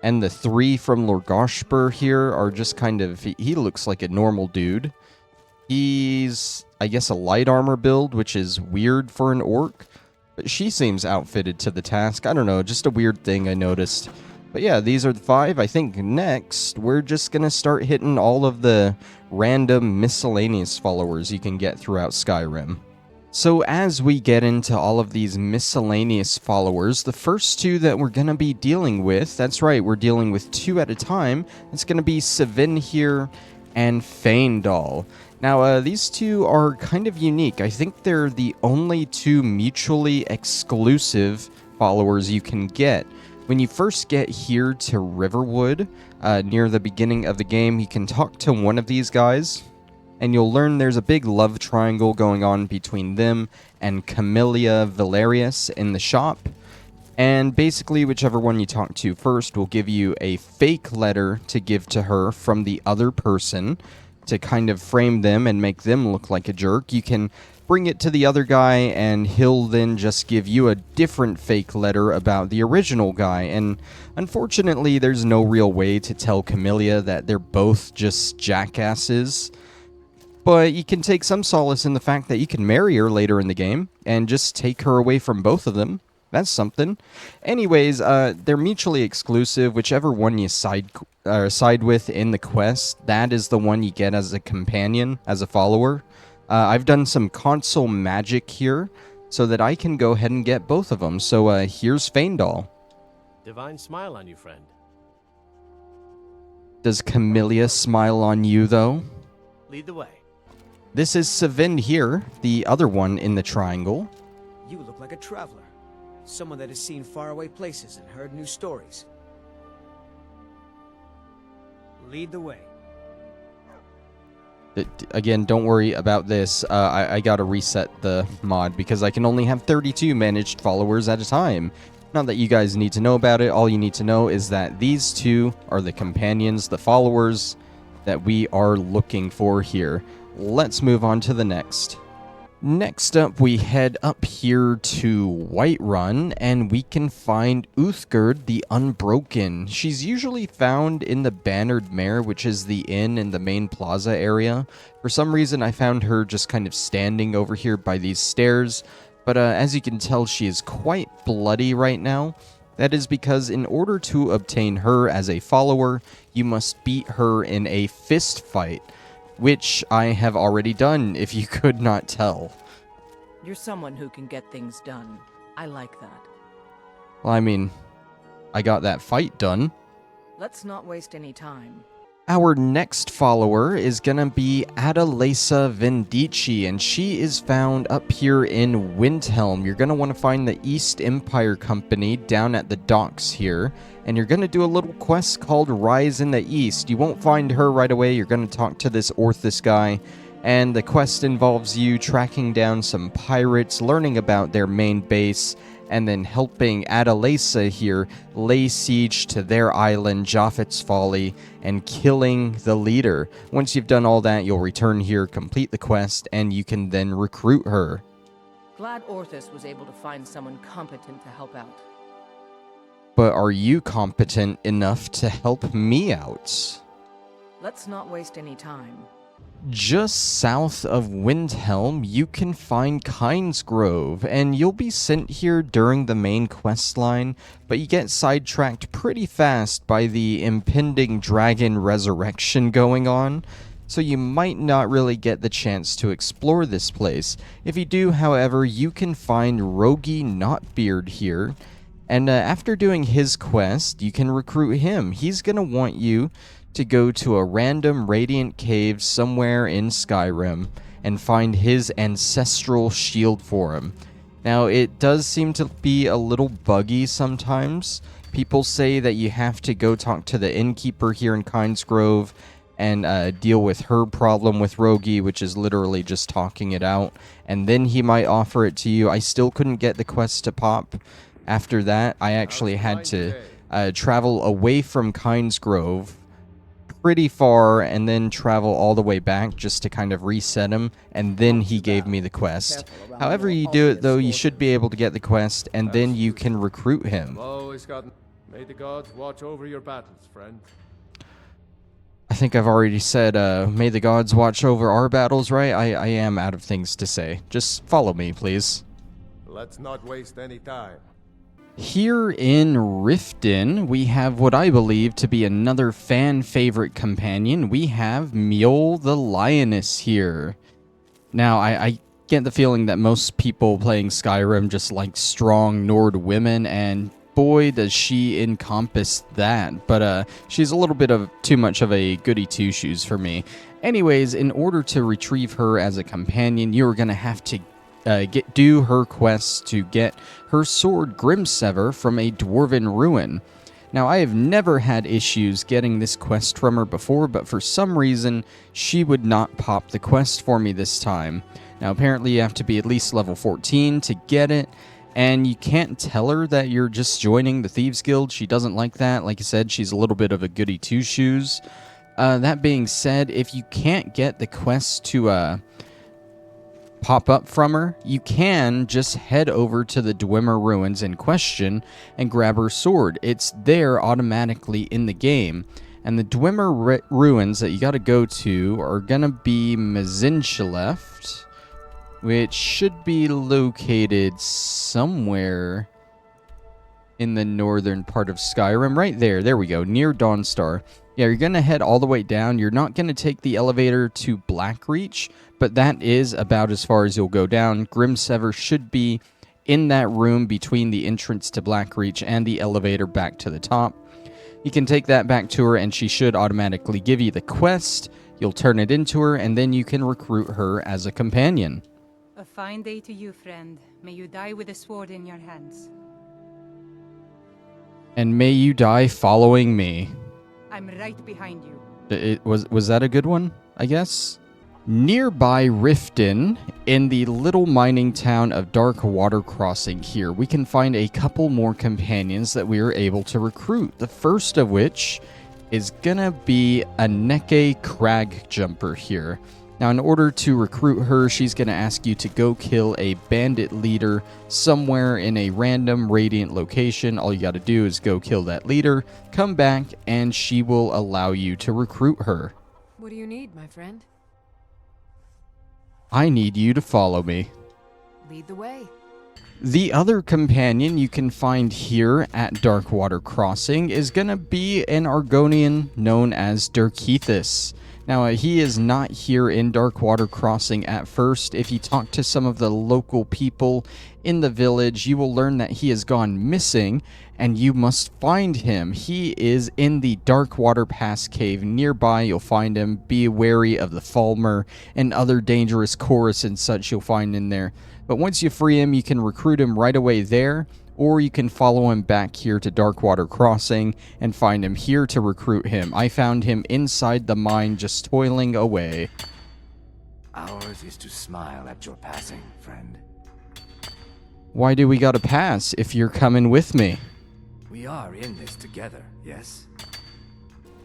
And the 3 from Largoshbur here are just kind of... He looks like a normal dude. He's, I guess, a light armor build, which is weird for an orc. But she seems outfitted to the task. I don't know, just a weird thing I noticed. But yeah, these are the 5. I think next, we're just going to start hitting all of the random miscellaneous followers you can get throughout Skyrim. So as we get into all of these miscellaneous followers, the first 2 that we're going to be dealing with, that's right, we're dealing with 2 at a time. It's going to be Sven here and Faendal. Now, these 2 are kind of unique. I think they're the only 2 mutually exclusive followers you can get. When you first get here to Riverwood, near the beginning of the game, you can talk to one of these guys, and you'll learn there's a big love triangle going on between them and Camellia Valerius in the shop. And basically, whichever one you talk to first will give you a fake letter to give to her from the other person to kind of frame them and make them look like a jerk. You can bring it to the other guy, and he'll then just give you a different fake letter about the original guy. And unfortunately, there's no real way to tell Camellia that they're both just jackasses. But you can take some solace in the fact that you can marry her later in the game and just take her away from both of them. That's something. Anyways, they're mutually exclusive. Whichever one you side with in the quest, that is the one you get as a companion, as a follower. I've done some console magic here so that I can go ahead and get both of them. So here's Faendal. Divine smile on you, friend. Does Camellia smile on you, though? Lead the way. This is Sven here, the other one in the triangle. You look like a traveler. Someone that has seen faraway places and heard new stories. Lead the way. Again, don't worry about this. I gotta reset the mod because I can only have 32 managed followers at a time. Not that you guys need to know about it. All you need to know is that these two are the companions, the followers that we are looking for here. Let's move on to the next. Next up, we head up here to Whiterun, and we can find Uthgerd the Unbroken. She's usually found in the Bannered Mare, which is the inn in the main plaza area. For some reason, I found her just kind of standing over here by these stairs, but as you can tell, she is quite bloody right now. That is because in order to obtain her as a follower, you must beat her in a fist fight, which I have already done, if you could not tell. You're someone who can get things done. I like that. Well, I mean, I got that fight done. Let's not waste any time. Our next follower is gonna be Adelaisa Vendicci, and she is found up here in Windhelm. You're gonna want to find the East Empire Company down at the docks here, and you're gonna do a little quest called Rise in the East. You won't find her right away. You're gonna talk to this Orthus guy, and the quest involves you tracking down some pirates, learning about their main base, and then helping Adelaisa here lay siege to their island, Japheth's Folly, and killing the leader. Once you've done all that, you'll return here, complete the quest, and you can then recruit her. Glad Orthus was able to find someone competent to help out. But are you competent enough to help me out? Let's not waste any time. Just south of Windhelm, you can find Kynesgrove, and you'll be sent here during the main quest line, but you get sidetracked pretty fast by the impending dragon resurrection going on, so you might not really get the chance to explore this place. If you do, however, you can find Roggi Knot-Beard here, and after doing his quest, you can recruit him. He's gonna want you to go to a random radiant cave somewhere in Skyrim and find his ancestral shield for him. Now, it does seem to be a little buggy sometimes. People say that you have to go talk to the innkeeper here in Kynesgrove and deal with her problem with Roggi, which is literally just talking it out, and then he might offer it to you. I still couldn't get the quest to pop. After that, I actually had to travel away from Kynesgrove pretty far and then travel all the way back just to kind of reset him, and then he gave me the quest. However you do it, though, you should be able to get the quest, and then you can recruit him. May the gods watch over your battles, friend. I think I've already said, may the gods watch over our battles, right? I am out of things to say. Just follow me, please. Let's not waste any time. Here in Riften, we have what I believe to be another fan favorite companion. We have Mjoll the Lioness here. Now, I get the feeling that most people playing Skyrim just like strong Nord women, and boy does she encompass that. But she's a little bit of too much of a goody two-shoes for me. Anyways, in order to retrieve her as a companion, you're going to have to do her quest to get her sword Grimsever from a dwarven ruin. Now, I have never had issues getting this quest from her before, but for some reason, she would not pop the quest for me this time. Now, apparently you have to be at least level 14 to get it, and you can't tell her that you're just joining the Thieves Guild. She doesn't like that. Like I said, she's a little bit of a goody two-shoes. That being said, if you can't get the quest to pop up from her, you can just head over to the Dwemer ruins in question and grab her sword. It's there automatically in the game, and the Dwemer ruins that you got to go to are gonna be Mazinchileft, which should be located somewhere in the northern part of Skyrim. Right there we go, near Dawnstar. Yeah, you're gonna head all the way down. You're not gonna take the elevator to Blackreach, but that is about as far as you'll go down. Grimsever should be in that room between the entrance to Blackreach and the elevator back to the top. You can take that back to her, and she should automatically give you the quest. You'll turn it into her, and then you can recruit her as a companion. A fine day to you, friend. May you die with a sword in your hands. And may you die following me. I'm right behind you. Was that a good one, I guess? Nearby Riften, in the little mining town of Dark Water Crossing here, we can find a couple more companions that we are able to recruit. The first of which is gonna be a Neke Crag Jumper here. Now, in order to recruit her, she's gonna ask you to go kill a bandit leader somewhere in a random Radiant location. All you gotta do is go kill that leader, come back, and she will allow you to recruit her. What do you need, my friend? I need you to follow me. Lead the way. The other companion you can find here at Darkwater Crossing is going to be an Argonian known as Dirkethis. Now, he is not here in Darkwater Crossing at first. If you talk to some of the local people in the village, you will learn that he has gone missing, and you must find him. He is in the Darkwater Pass cave nearby. You'll find him. Be wary of the Falmer and other dangerous chorus and such you'll find in there. But once you free him, you can recruit him right away there, or you can follow him back here to Darkwater Crossing and find him here to recruit him. I found him inside the mine just toiling away. Ours is to smile at your passing, friend. Why do we gotta pass if you're coming with me? We are in this together, yes?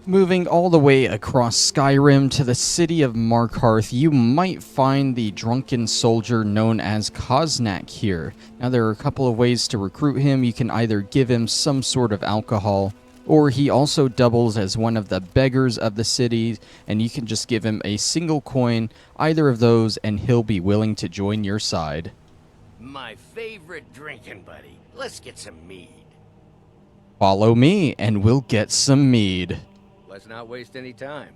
Moving all the way across Skyrim to the city of Markarth, you might find the drunken soldier known as Koznak here. Now, there are a couple of ways to recruit him. You can either give him some sort of alcohol, or he also doubles as one of the beggars of the city, and you can just give him a single coin, either of those, and he'll be willing to join your side. My favorite drinking buddy. Let's get some mead. Follow me, and we'll get some mead. Let's not waste any time.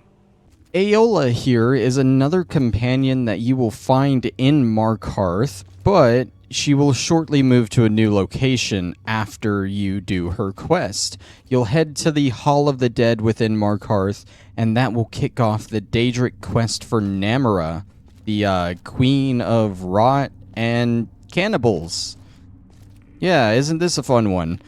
Aela here is another companion that you will find in Markarth, but she will shortly move to a new location after you do her quest. You'll head to the Hall of the Dead within Markarth, and that will kick off the Daedric quest for Namara, the Queen of Rot and Cannibals. Yeah, isn't this a fun one?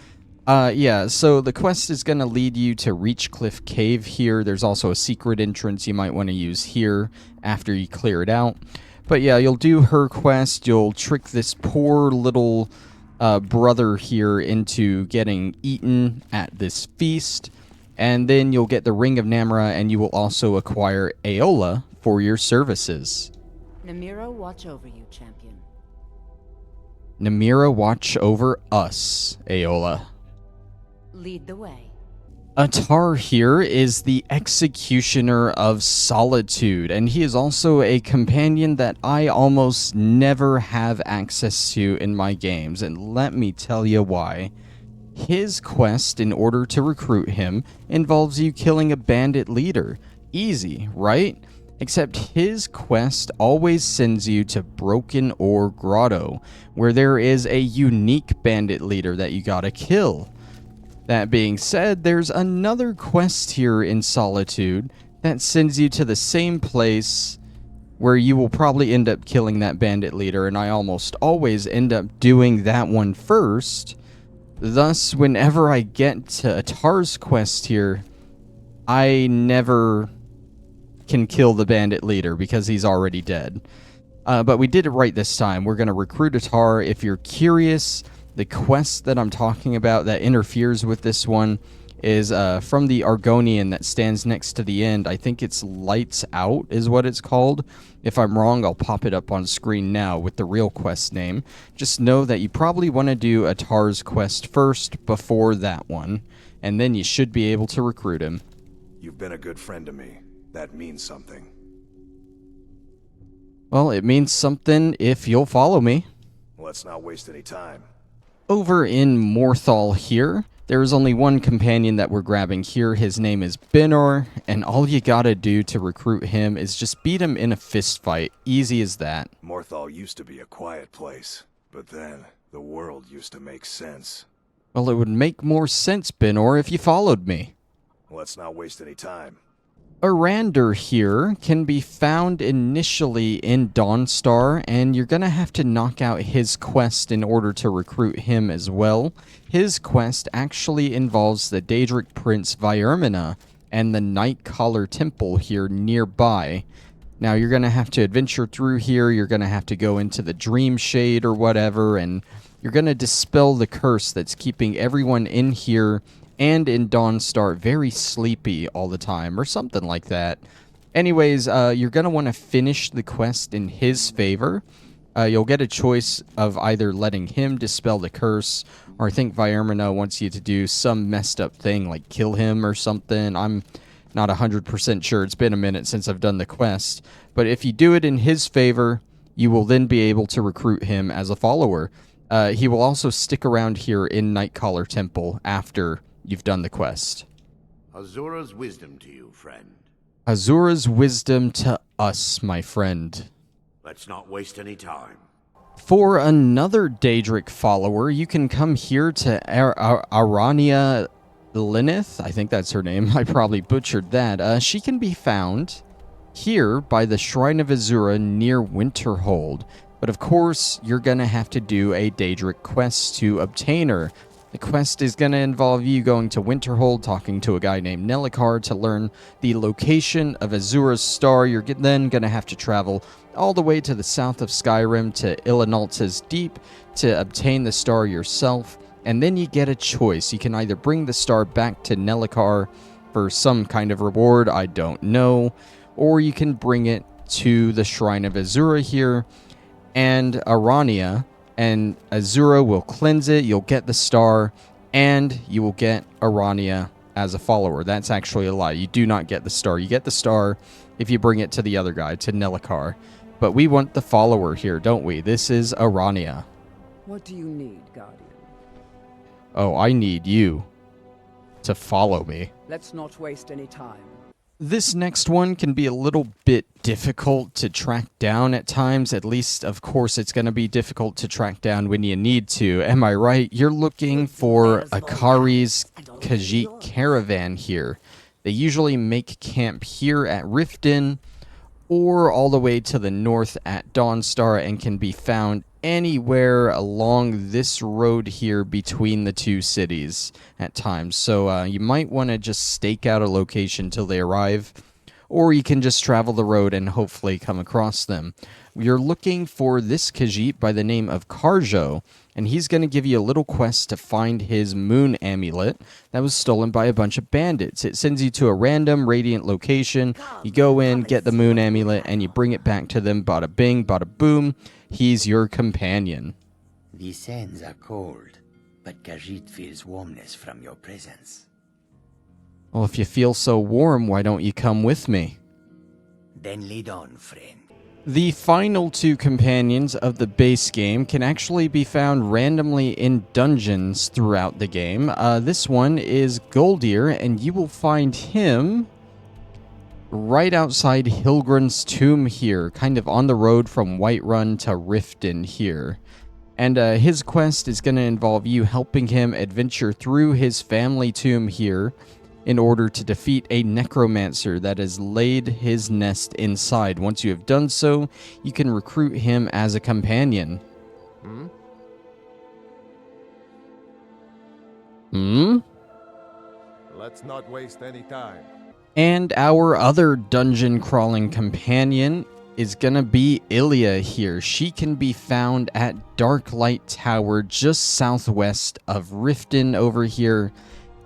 Yeah, so the quest is going to lead you to Reachcliff Cave here. There's also a secret entrance you might want to use here after you clear it out. But yeah, you'll do her quest. You'll trick this poor little brother here into getting eaten at this feast. And then you'll get the Ring of Namara, and you will also acquire Aela for your services. Namira, watch over you, champion. Namira, watch over us, Aela. Lead the way. Atar here is the Executioner of Solitude, and he is also a companion that I almost never have access to in my games, and let me tell you why. His quest, in order to recruit him, involves you killing a bandit leader. Easy, right? Except his quest always sends you to Broken Ore Grotto, where there is a unique bandit leader that you gotta kill. That being said, there's another quest here in Solitude that sends you to the same place where you will probably end up killing that bandit leader, and I almost always end up doing that one first. Thus, whenever I get to Atar's quest here, I never can kill the bandit leader because he's already dead. But we did it right this time. We're going to recruit Atar. If you're curious, the quest that I'm talking about that interferes with this one is from the Argonian that stands next to the end. I think it's Lights Out is what it's called. If I'm wrong, I'll pop it up on screen now with the real quest name. Just know that you probably want to do Atar's quest first before that one, and then you should be able to recruit him. You've been a good friend to me. That means something. Well, it means something if you'll follow me. Let's not waste any time. Over in Morthal here, there is only one companion that we're grabbing here. His name is Benor, and all you gotta do to recruit him is just beat him in a fist fight. Easy as that. Morthal used to be a quiet place, but then the world used to make sense. Well, it would make more sense, Benor, if you followed me. Let's not waste any time. Arander here can be found initially in Dawnstar, and you're going to have to knock out his quest in order to recruit him as well. His quest actually involves the Daedric Prince Vyermina and the Night Caller Temple here nearby. Now, you're going to have to adventure through here. You're going to have to go into the Dream Shade or whatever, and you're going to dispel the curse that's keeping everyone in here and in Dawnstar very sleepy all the time, or something like that. Anyways, you're going to want to finish the quest in his favor. You'll get a choice of either letting him dispel the curse, or I think Viermina wants you to do some messed up thing, like kill him or something. I'm not 100% sure. It's been a minute since I've done the quest. But if you do it in his favor, you will then be able to recruit him as a follower. He will also stick around here in Nightcaller Temple after you've done the quest. Azura's wisdom to you, friend. Azura's wisdom to us, my friend. Let's not waste any time. For another Daedric follower, you can come here to Aranea Lenith. I think that's her name. I probably butchered that. She can be found here by the Shrine of Azura near Winterhold. But of course, you're going to have to do a Daedric quest to obtain her. The quest is going to involve you going to Winterhold, talking to a guy named Nelicar to learn the location of Azura's star. You're then going to have to travel all the way to the south of Skyrim to Ilinalta's Deep to obtain the star yourself. And then you get a choice. You can either bring the star back to Nelicar for some kind of reward, I don't know, or you can bring it to the Shrine of Azura here and Aranea, and Azura will cleanse it, you'll get the star, and you will get Aranea as a follower. That's actually a lie. You do not get the star. You get the star if you bring it to the other guy, to Nelicar. But we want the follower here, don't we? This is Aranea. What do you need, Guardian? Oh, I need you to follow me. Let's not waste any time. This next one can be a little bit difficult to track down at times. At least, of course, it's going to be difficult to track down when you need to. Am I right? You're looking for Akari's Khajiit caravan here. They usually make camp here at Riften or all the way to the north at Dawnstar and can be found anywhere along this road here between the two cities at times. So you might want to just stake out a location till they arrive, or you can just travel the road and hopefully come across them. You're looking for this Khajiit by the name of Karjo, and he's going to give you a little quest to find his moon amulet that was stolen by a bunch of bandits. It sends you to a random radiant location. You go in, get the moon amulet, and you bring it back to them. Bada bing, bada boom. He's your companion. The sands are cold, but Khajiit feels warmness from your presence. Well, if you feel so warm, why don't you come with me? Then lead on, friend. The final two companions of the base game can actually be found randomly in dungeons throughout the game. This one is Goldir, and you will find him right outside Hilgrin's tomb here, kind of on the road from Whiterun to Riften here. And his quest is going to involve you helping him adventure through his family tomb here in order to defeat a necromancer that has laid his nest inside. Once you have done so, you can recruit him as a companion. Let's not waste any time. And our other dungeon crawling companion is gonna be Ilia here. She can be found at Darklight Tower just southwest of Riften over here.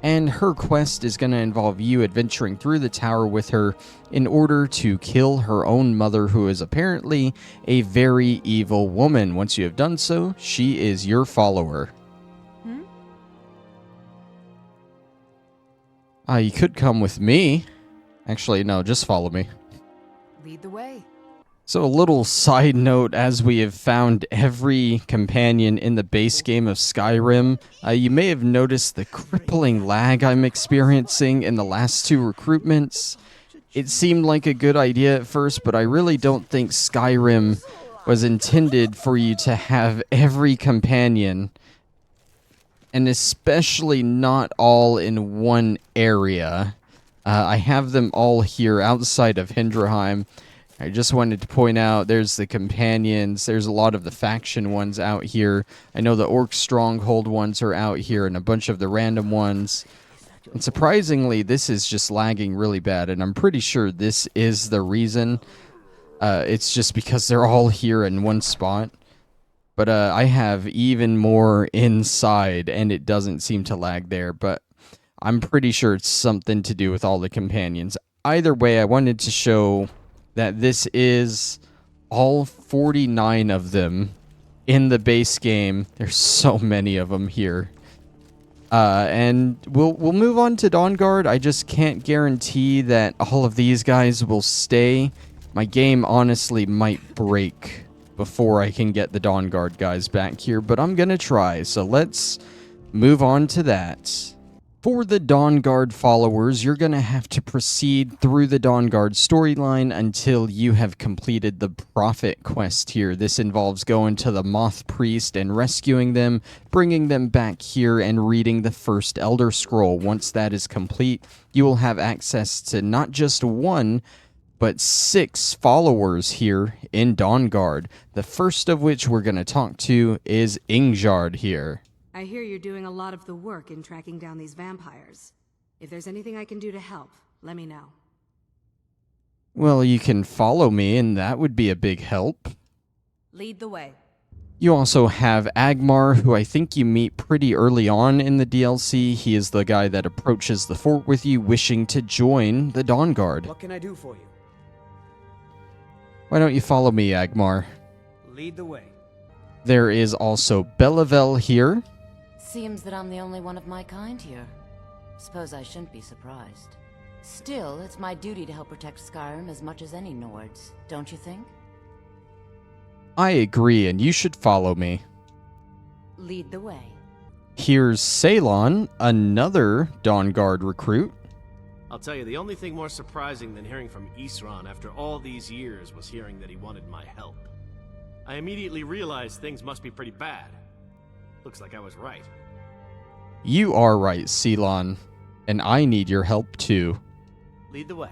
And her quest is going to involve you adventuring through the tower with her in order to kill her own mother, who is apparently a very evil woman. Once you have done so, she is your follower. You could come with me. Actually, no, just follow me. Lead the way. So a little side note, as we have found every companion in the base game of Skyrim, you may have noticed the crippling lag I'm experiencing in the last two recruitments. It seemed like a good idea at first, but I really don't think Skyrim was intended for you to have every companion, and especially not all in one area. I have them all here outside of Hindraheim. I just wanted to point out there's the companions, there's a lot of the faction ones out here. I know the Orc Stronghold ones are out here and a bunch of the random ones. And surprisingly, this is just lagging really bad, and I'm pretty sure this is the reason. It's just because they're all here in one spot. But I have even more inside, and it doesn't seem to lag there, but I'm pretty sure it's something to do with all the companions. Either way, I wanted to show that this is all 49 of them in the base game. There's so many of them here. And we'll move on to Dawnguard. I just can't guarantee that all of these guys will stay. My game honestly might break before I can get the Dawnguard guys back here, but I'm gonna try, so let's move on to that. For the Dawnguard followers, you're gonna have to proceed through the Dawnguard storyline until you have completed the Prophet quest here. This involves going to the Moth Priest and rescuing them, bringing them back here, and reading the first Elder Scroll. Once that is complete, you will have access to not just one, but 6 followers here in Dawnguard. The first of which we're going to talk to is Njard here. I hear you're doing a lot of the work in tracking down these vampires. If there's anything I can do to help, let me know. Well, you can follow me, and that would be a big help. Lead the way. You also have Agmar, who I think you meet pretty early on in the DLC. He is the guy that approaches the fort with you, wishing to join the Dawnguard. What can I do for you? Why don't you follow me, Agmar? Lead the way. There is also Belivel here. Seems that I'm the only one of my kind here. Suppose I shouldn't be surprised. Still, it's my duty to help protect Skyrim as much as any Nords, don't you think? I agree, and you should follow me. Lead the way. Here's Ceylon, another Dawnguard recruit. I'll tell you, the only thing more surprising than hearing from Isran after all these years was hearing that he wanted my help. I immediately realized things must be pretty bad. Looks like I was right. You are right, Ceylon, and I need your help too. Lead the way.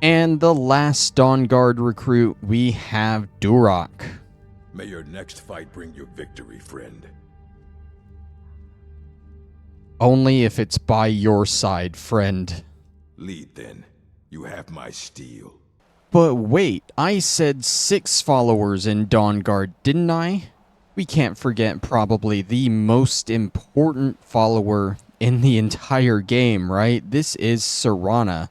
And the last Dawnguard recruit, we have Durak. May your next fight bring you victory, friend. Only if it's by your side, friend. Lead then. You have my steel. But wait, I said 6 followers in Dawnguard, didn't I? We can't forget probably the most important follower in the entire game, right? This is Serana.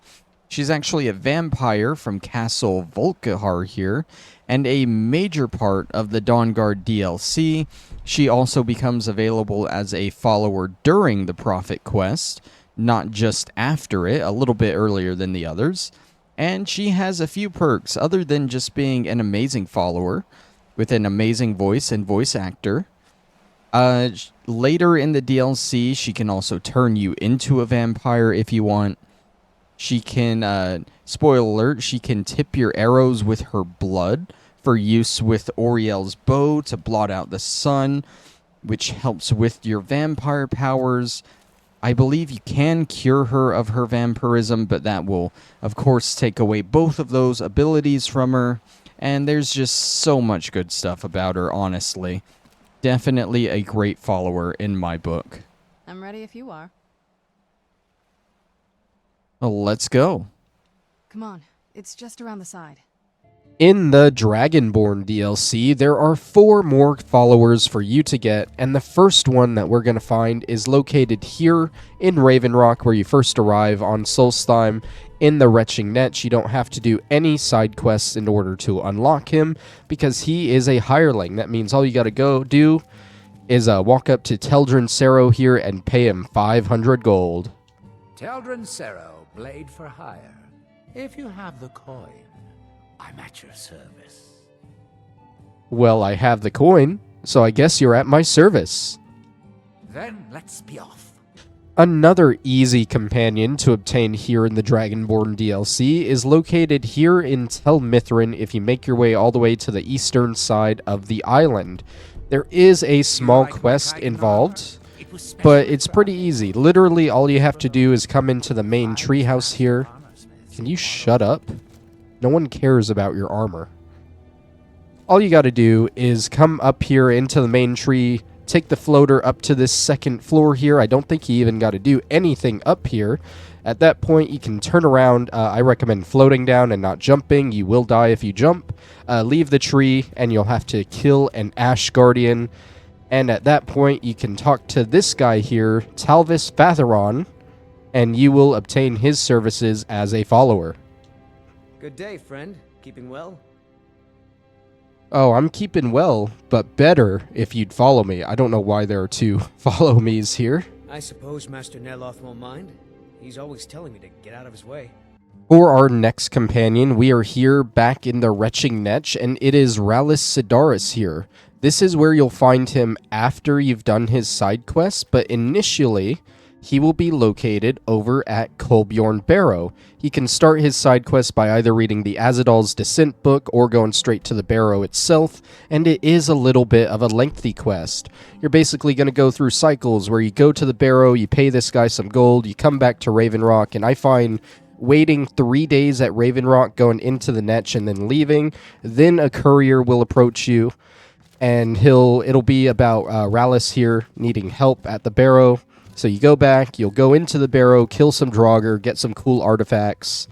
She's actually a vampire from Castle Volkihar here, and a major part of the Dawnguard DLC. She also becomes available as a follower during the Prophet quest, not just after it, a little bit earlier than the others. And she has a few perks other than just being an amazing follower with an amazing voice and voice actor. Later in the DLC, she can also turn you into a vampire if you want. She can, spoiler alert, she can tip your arrows with her blood for use with Oriel's bow to blot out the sun, which helps with your vampire powers. I believe you can cure her of her vampirism, but that will, of course, take away both of those abilities from her. And there's just so much good stuff about her, honestly. Definitely a great follower in my book. I'm ready if you are. Well, let's go. Come on, it's just around the side. In the Dragonborn DLC, there are 4 more followers for you to get, and the first one that we're going to find is located here in Raven Rock, where you first arrive on Solstheim in the Retching Net. You don't have to do any side quests in order to unlock him, because he is a hireling. That means all you got to go do is walk up to Teldryn Sero here and pay him 500 gold. Teldryn Sero, blade for hire. If you have the coin, I'm at your service. Well, I have the coin, so I guess you're at my service. Then let's be off. Another easy companion to obtain here in the Dragonborn DLC is located here in Tel Mithrin if you make your way all the way to the eastern side of the island. There is a small quest involved, but it's pretty easy. Literally, all you have to do is come into the main treehouse here. Can you shut up? No one cares about your armor. All you gotta do is come up here into the main tree, take the floater up to this second floor here. I don't think you even gotta do anything up here. At that point, you can turn around. I recommend floating down and not jumping. You will die if you jump. Leave the tree, and you'll have to kill an Ash Guardian. And at that point, you can talk to this guy here, Talvas Fathryon, and you will obtain his services as a follower. Good day, friend. Keeping well? Oh, I'm keeping well, but better if you'd follow me. I don't know why there are two follow me's here. I suppose Master Neloth won't mind. He's always telling me to get out of his way. For our next companion, we are here back in the Retching Netch, and it is Ralis Sedarys here. This is where you'll find him after you've done his side quests, but initially, he will be located over at Kolbjorn Barrow. He can start his side quest by either reading the Azadal's Descent book or going straight to the Barrow itself, and it is a little bit of a lengthy quest. You're basically going to go through cycles where you go to the Barrow, you pay this guy some gold, you come back to Raven Rock, and I find waiting 3 days at Raven Rock, going into the Netch and then leaving, then a courier will approach you, and it'll be about Ralis here needing help at the Barrow. So you go back, you'll go into the Barrow, kill some Draugr, get some cool artifacts,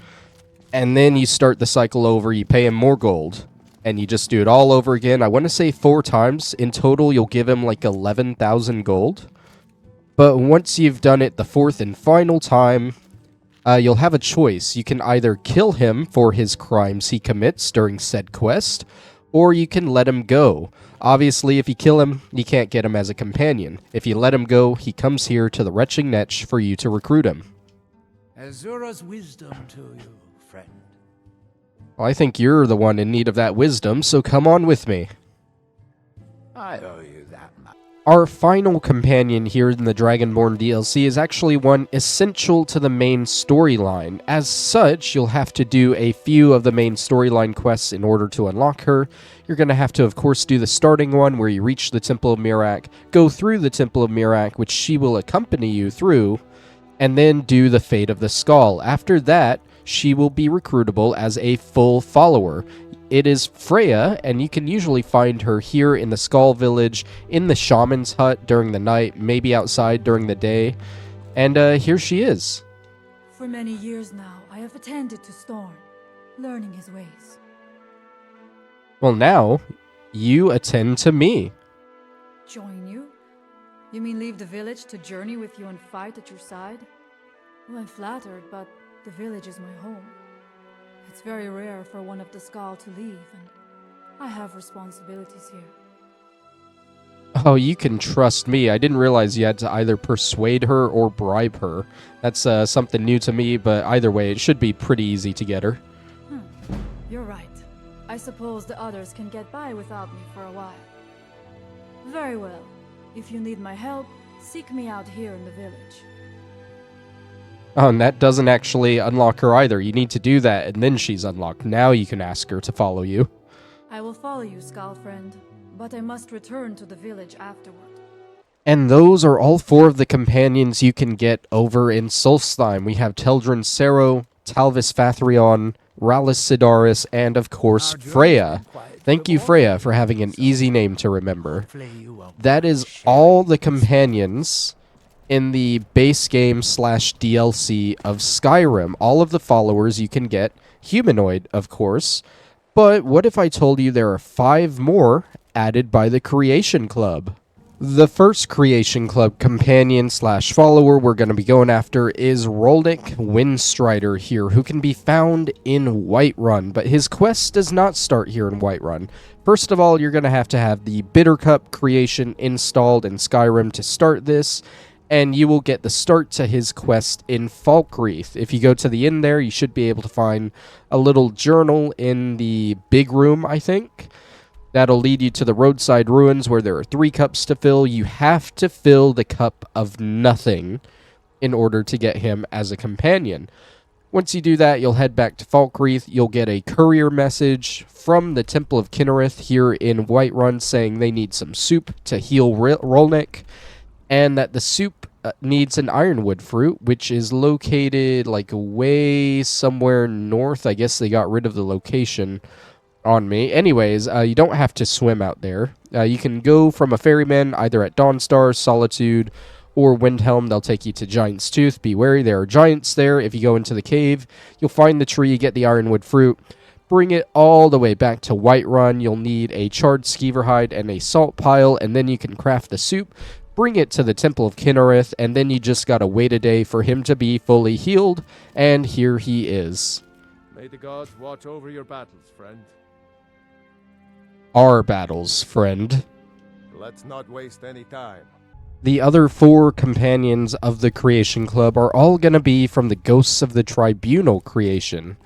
and then you start the cycle over, you pay him more gold, and you just do it all over again. I want to say 4 times. In total, you'll give him like 11,000 gold. But once you've done it the 4th and final time, you'll have a choice. You can either kill him for his crimes he commits during said quest, or you can let him go. Obviously, if you kill him, you can't get him as a companion. If you let him go, he comes here to the Retching Netch for you to recruit him. Azura's wisdom to you, friend. Well, I think you're the one in need of that wisdom, so come on with me. I owe you that much. Our final companion here in the Dragonborn DLC is actually one essential to the main storyline. As such, you'll have to do a few of the main storyline quests in order to unlock her. You're going to have to, of course, do the starting one where you reach the Temple of Miraak, go through the Temple of Miraak, which she will accompany you through, and then do the Fate of the Skull. After that, she will be recruitable as a full follower. It is Freya, and you can usually find her here in the Skull Village, in the Shaman's Hut during the night, maybe outside during the day. And here she is. For many years now, I have attended to Storm, learning his ways. Well, now, you attend to me. Join you? You mean leave the village to journey with you and fight at your side? Well, I'm flattered, but the village is my home. It's very rare for one of the Skal to leave, and I have responsibilities here. Oh, you can trust me. I didn't realize you had to either persuade her or bribe her. That's something new to me, but either way, it should be pretty easy to get her. You're right. I suppose the others can get by without me for a while. Very well. If you need my help, seek me out here in the village. Oh, and that doesn't actually unlock her either. You need to do that, and then she's unlocked. Now you can ask her to follow you. I will follow you, Skal friend, but I must return to the village afterward. And those are all 4 of the companions you can get over in Solstheim. We have Teldryn Sero, Talvas Fathryon, Ralis Sedarys, and of course, Freya. Thank you, Freya, for having an easy name to remember. That is all the companions in the base game / DLC of Skyrim. All of the followers you can get, humanoid, of course. But what if I told you there are 5 more added by the Creation Club? The first Creation Club companion / follower we're going to be going after is Rolnik Windstrider here, who can be found in Whiterun, but his quest does not start here in Whiterun. First of all, you're going to have the Bittercup creation installed in Skyrim to start this, and you will get the start to his quest in Falkreath. If you go to the inn there, you should be able to find a little journal in the big room, I think. That'll lead you to the roadside ruins where there are 3 cups to fill. You have to fill the cup of nothing in order to get him as a companion. Once you do that, you'll head back to Falkreath. You'll get a courier message from the Temple of Kinnereth here in Whiterun saying they need some soup to heal Rolnik, and that the soup needs an ironwood fruit, which is located like way somewhere north. I guess they got rid of the location on me. Anyways, you don't have to swim out there. You can go from a ferryman either at Dawnstar, Solitude, or Windhelm, they'll take you to Giant's Tooth. Be wary, there are giants there. If you go into the cave, you'll find the tree, get the ironwood fruit. Bring it all the way back to Whiterun. You'll need a charred skeever hide and a salt pile, and then you can craft the soup. Bring it to the Temple of Kinnereth, and then you just gotta wait a day for him to be fully healed, and here he is. May the gods watch over your battles, friend. Our battles, friend. Let's not waste any time. The other 4 companions of the Creation Club are all gonna be from the Ghosts of the Tribunal creation.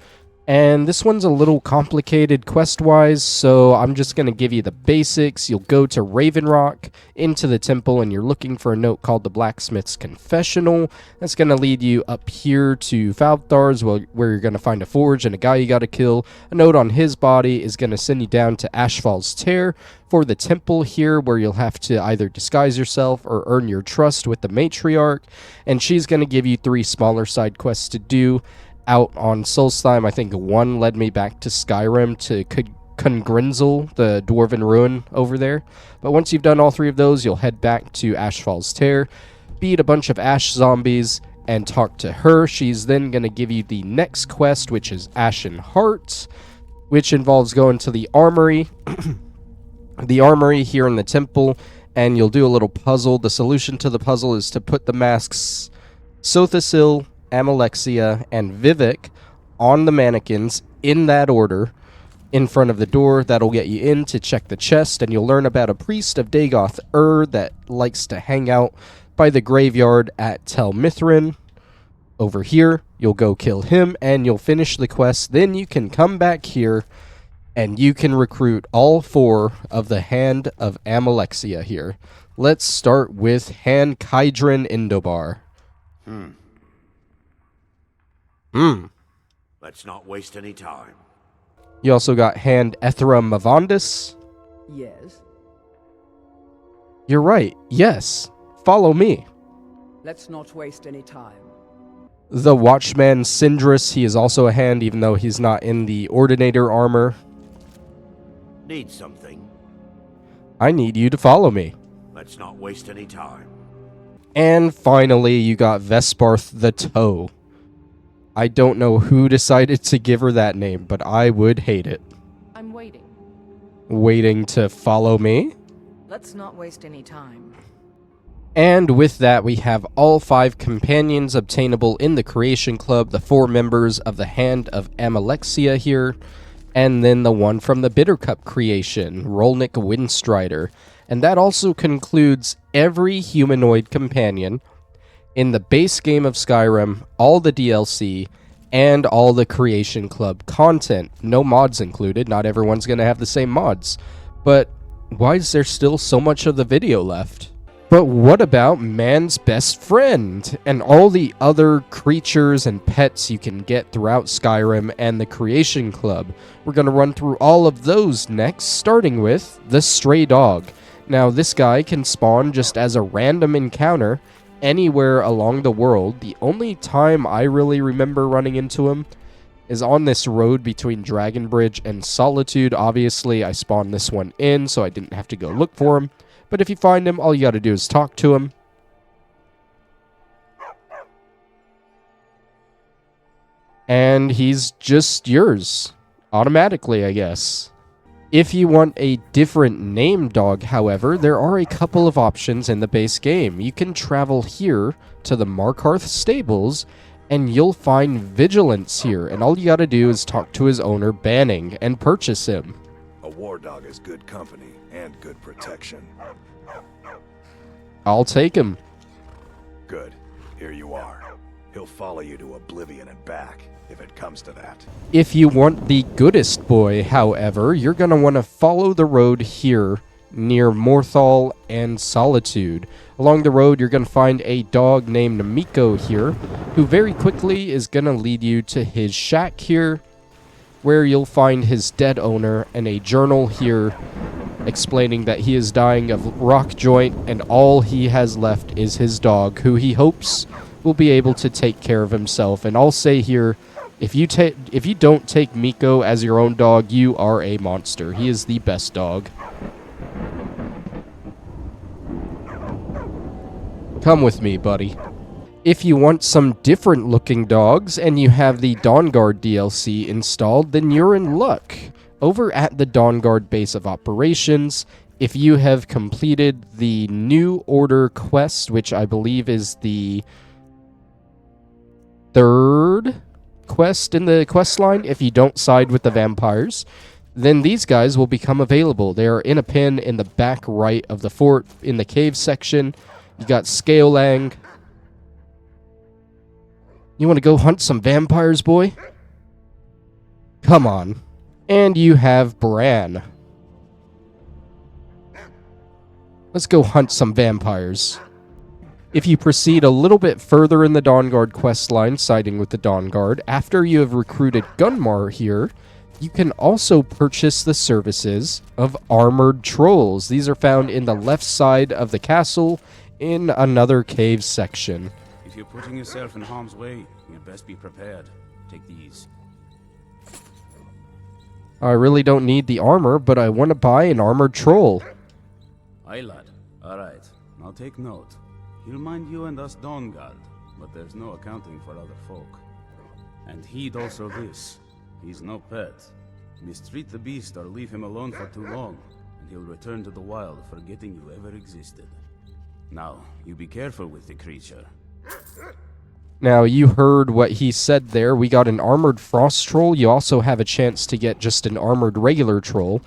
And this one's a little complicated quest-wise, so I'm just going to give you the basics. You'll go to Raven Rock, into the temple, and you're looking for a note called the Blacksmith's Confessional. That's going to lead you up here to Falthar's, where you're going to find a forge and a guy you got to kill. A note on his body is going to send you down to Ashfall's Tear for the temple here, where you'll have to either disguise yourself or earn your trust with the matriarch. And she's going to give you 3 smaller side quests to do. Out on Solstheim, I think 1 led me back to Skyrim to Kungrinzel, the dwarven ruin over there. But once you've done all 3 of those, you'll head back to Ashfall's Tear, beat a bunch of ash zombies, and talk to her. She's then going to give you the next quest, which is Ashen Heart, which involves going to the armory, the armory here in the temple, and you'll do a little puzzle. The solution to the puzzle is to put the masks Sothasil, Amalexia, and Vivek on the mannequins in that order in front of the door. That'll get you in to check the chest, and you'll learn about a priest of Dagoth that likes to hang out by the graveyard at Tel Mithrin. Over here, you'll go kill him, and you'll finish the quest. Then you can come back here, and you can recruit all 4 of the Hand of Amalexia here. Let's start with Hand Kydrin Indobar. Let's not waste any time. You also got Hand Ethra Mavandis. Yes. You're right. Yes. Follow me. Let's not waste any time. The Watchman Sindris. He is also a hand, even though he's not in the Ordinator armor. Need something? I need you to follow me. Let's not waste any time. And finally, you got Vesparth the Toe. I don't know who decided to give her that name, but I would hate it. I'm waiting. Waiting to follow me? Let's not waste any time. And with that, we have all 5 companions obtainable in the Creation Club, the 4 members of the Hand of Amalexia here, and then the one from the Bittercup creation, Rolnik Windstrider. And that also concludes every humanoid companion in the base game of Skyrim, all the DLC, and all the Creation Club content. No mods included. Not everyone's going to have the same mods. But why is there still so much of the video left? But what about man's best friend and all the other creatures and pets you can get throughout Skyrim and the Creation Club? We're going to run through all of those next, starting with the Stray Dog. Now, this guy can spawn just as a random encounter anywhere along the world. The only time I really remember running into him is on this road between Dragonbridge and Solitude. Obviously, I spawned this one in, so I didn't have to go look for him. But if you find him, all you gotta do is talk to him. And he's just yours. Automatically, I guess. If you want a different name dog, however, there are a couple of options in the base game. You can travel here to the Markarth stables, and you'll find Vigilance here. And all you gotta do is talk to his owner, Banning, and purchase him. A war dog is good company and good protection. I'll take him. Good. Here you are. He'll follow you to oblivion and back, if it comes to that. If you want the goodest boy, however, you're going to want to follow the road here near Morthal and Solitude. Along the road, you're going to find a dog named Miko here, who very quickly is going to lead you to his shack here, where you'll find his dead owner and a journal here explaining that he is dying of rock joint and all he has left is his dog, who he hopes will be able to take care of himself. And I'll say here, if you don't take Miko as your own dog, you are a monster. He is the best dog. Come with me, buddy. If you want some different looking dogs and you have the Dawnguard DLC installed, then you're in luck. Over at the Dawnguard base of operations, if you have completed the New Order quest, which I believe is the third quest in the quest line, if you don't side with the vampires, then these guys will become available. They are in a pin in the back right of the fort in the cave section. You got Scalelang. You want to go hunt some vampires, boy? Come on. And you have Bran. Let's go hunt some vampires. If you proceed a little bit further in the Dawnguard questline, siding with the Dawnguard, after you have recruited Gunmar here, you can also purchase the services of armored trolls. These are found in the left side of the castle in another cave section. If you're putting yourself in harm's way, you'd best be prepared. Take these. I really don't need the armor, but I want to buy an armored troll. Aye, lad. Alright, I'll take note. He'll mind you and us Dawnguard, but there's no accounting for other folk. And heed also this. He's no pet. Mistreat the beast or leave him alone for too long, and he'll return to the wild, forgetting you ever existed. Now, you be careful with the creature. Now, you heard what he said there. We got an armored frost troll. You also have a chance to get just an armored regular troll.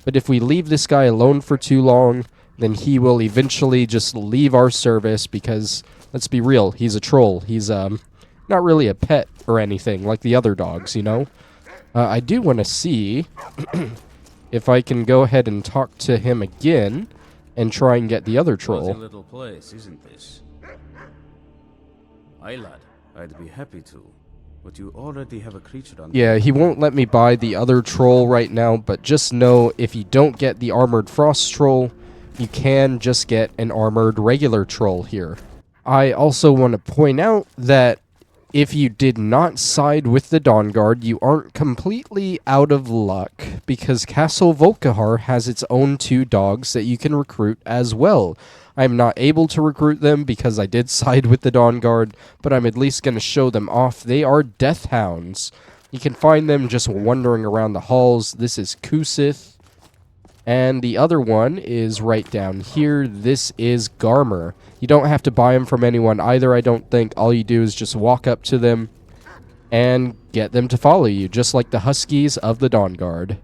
But if we leave this guy alone for too long, then he will eventually just leave our service because, let's be real, he's a troll. He's not really a pet or anything like the other dogs, you know? I do want to see if I can go ahead and talk to him again and try and get the other troll. Cozy little place, isn't this? Aye, lad. I'd be happy to. But you already have a creature on... Yeah, he won't let me buy the other troll right now, but just know if you don't get the armored frost troll, you can just get an armored regular troll here. I also want to point out that if you did not side with the Dawnguard, you aren't completely out of luck, because Castle Volkihar has its own 2 dogs that you can recruit as well. I'm not able to recruit them because I did side with the Dawnguard, but I'm at least going to show them off. They are Death Hounds. You can find them just wandering around the halls. This is Kusith. And the other one is right down here. This is Garmer. You don't have to buy them from anyone either, I don't think. All you do is just walk up to them and get them to follow you, just like the Huskies of the Dawnguard.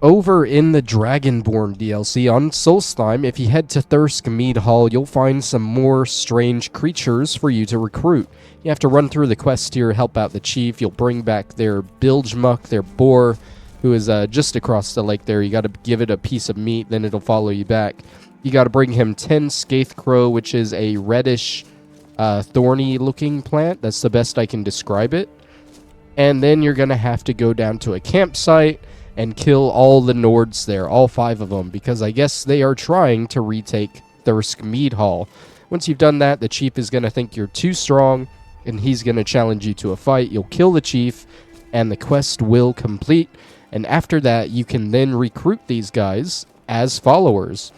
Over in the Dragonborn DLC on Solstheim, if you head to Thirsk Mead Hall, you'll find some more strange creatures for you to recruit. You have to run through the quest here, help out the chief. You'll bring back their Bilgemuck, their boar, who is just across the lake there. You got to give it a piece of meat, then it'll follow you back. You got to bring him 10 Scathecrow, which is a reddish, thorny-looking plant. That's the best I can describe it. And then you're going to have to go down to a campsite and kill all the Nords there, all 5 of them, because I guess they are trying to retake Thirsk Mead Hall. Once you've done that, the chief is going to think you're too strong, and he's going to challenge you to a fight. You'll kill the chief, and the quest will complete. And after that, you can then recruit these guys as followers.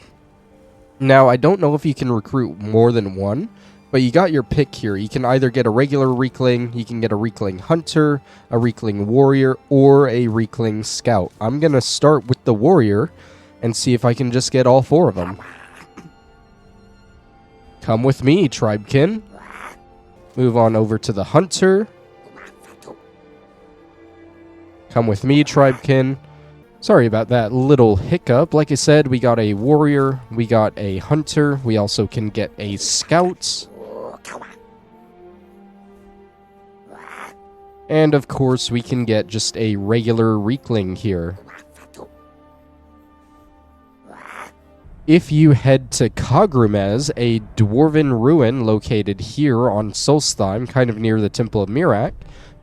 Now, I don't know if you can recruit more than one, but you got your pick here. You can either get a regular Reekling, you can get a Reekling Hunter, a Reekling Warrior, or a Reekling Scout. I'm going to start with the Warrior and see if I can just get all 4 of them. Come with me, Tribekin. Move on over to the Hunter. Come with me, Tribekin. Sorry about that little hiccup. Like I said, we got a Warrior, we got a Hunter, we also can get a Scout. And of course, we can get just a regular Reekling here. If you head to Kagrimez, a dwarven ruin located here on Solstheim, kind of near the Temple of Miraak,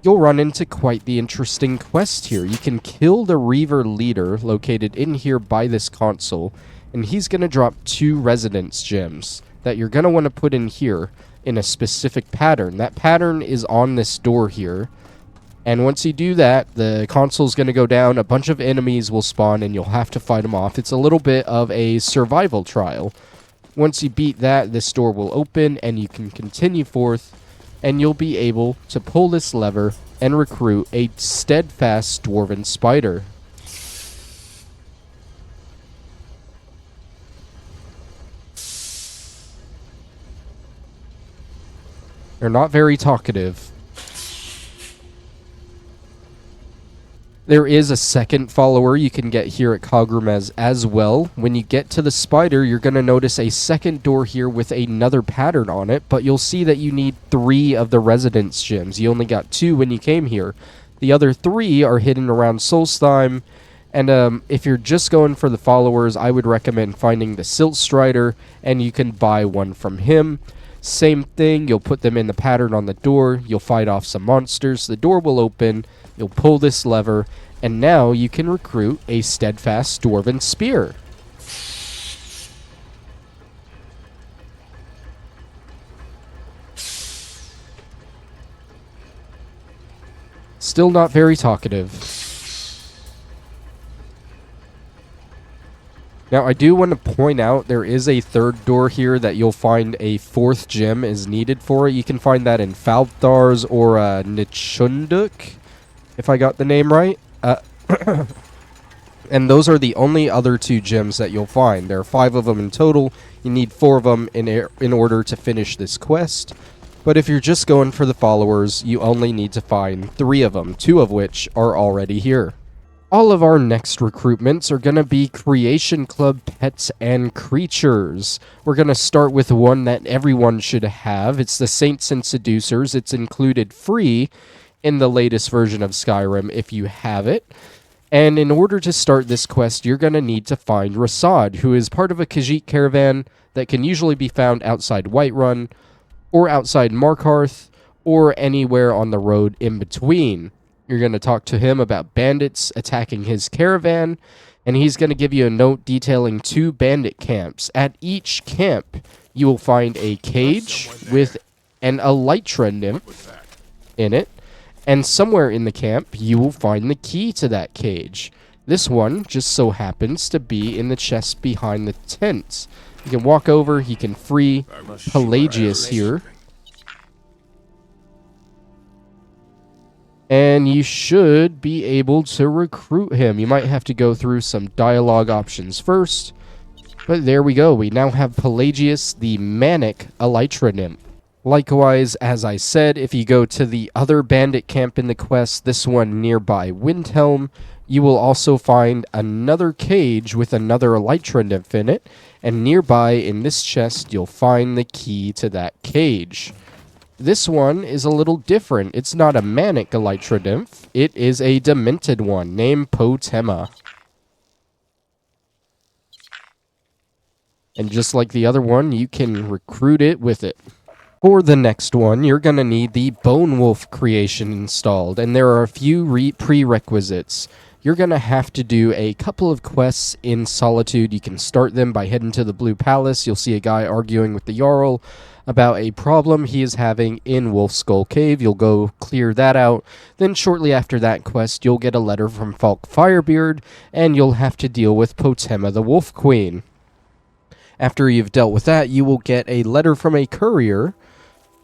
you'll run into quite the interesting quest here. You can kill the Reaver leader located in here by this console, and he's going to drop 2 residence gems that you're going to want to put in here in a specific pattern. That pattern is on this door here. And once you do that, the console's going to go down, a bunch of enemies will spawn, and you'll have to fight them off. It's a little bit of a survival trial. Once you beat that, this door will open and you can continue forth, and you'll be able to pull this lever and recruit a steadfast dwarven spider. They're not very talkative. There is a second follower you can get here at Kagramez as well. When you get to the spider, you're going to notice a second door here with another pattern on it, but you'll see that you need 3 of the residence gems. You only got 2 when you came here. The other 3 are hidden around Solstheim, and if you're just going for the followers, I would recommend finding the Silt Strider, and you can buy one from him. Same thing, you'll put them in the pattern on the door, you'll fight off some monsters, the door will open, you'll pull this lever, and now you can recruit a steadfast dwarven spear. Still not very talkative. Now, I do want to point out there is a third door here that you'll find a 4th gem is needed for it. You can find that in Falthar's or Nichunduk, if I got the name right. And those are the only other 2 gems that you'll find. There are 5 of them in total. You need 4 of them in order to finish this quest. But if you're just going for the followers, you only need to find 3 of them, 2 of which are already here. All of our next recruitments are going to be Creation Club pets and creatures. We're going to start with one that everyone should have. It's the Saints and Seducers. It's included free in the latest version of Skyrim if you have it. And in order to start this quest, you're going to need to find Rasad, who is part of a Khajiit caravan that can usually be found outside Whiterun, or outside Markarth, or anywhere on the road in between. You're going to talk to him about bandits attacking his caravan, and he's going to give you a note detailing 2 bandit camps. At each camp, you will find a cage with an elytra nymph in it, and somewhere in the camp, you will find the key to that cage. This one just so happens to be in the chest behind the tent. You can walk over, he can free Pelagius here. And you should be able to recruit him. You might have to go through some dialogue options first. But there we go. We now have Pelagius, the Manic Elytra Nymph. Likewise, as I said, if you go to the other bandit camp in the quest, this one nearby Windhelm, you will also find another cage with another Elytra Nymph in it. And nearby in this chest, you'll find the key to that cage. This one is a little different. It's not a Manic Elytra Nymph. It is a Demented one named Potema. And just like the other one, you can recruit it with it. For the next one, you're going to need the Bone Wolf creation installed. And there are a few prerequisites. You're going to have to do a couple of quests in Solitude. You can start them by heading to the Blue Palace. You'll see a guy arguing with the Jarl about a problem he is having in Wolf Skull Cave. You'll go clear that out. Then shortly after that quest, you'll get a letter from Falk Firebeard, and you'll have to deal with Potema the Wolf Queen. After you've dealt with that, you will get a letter from a courier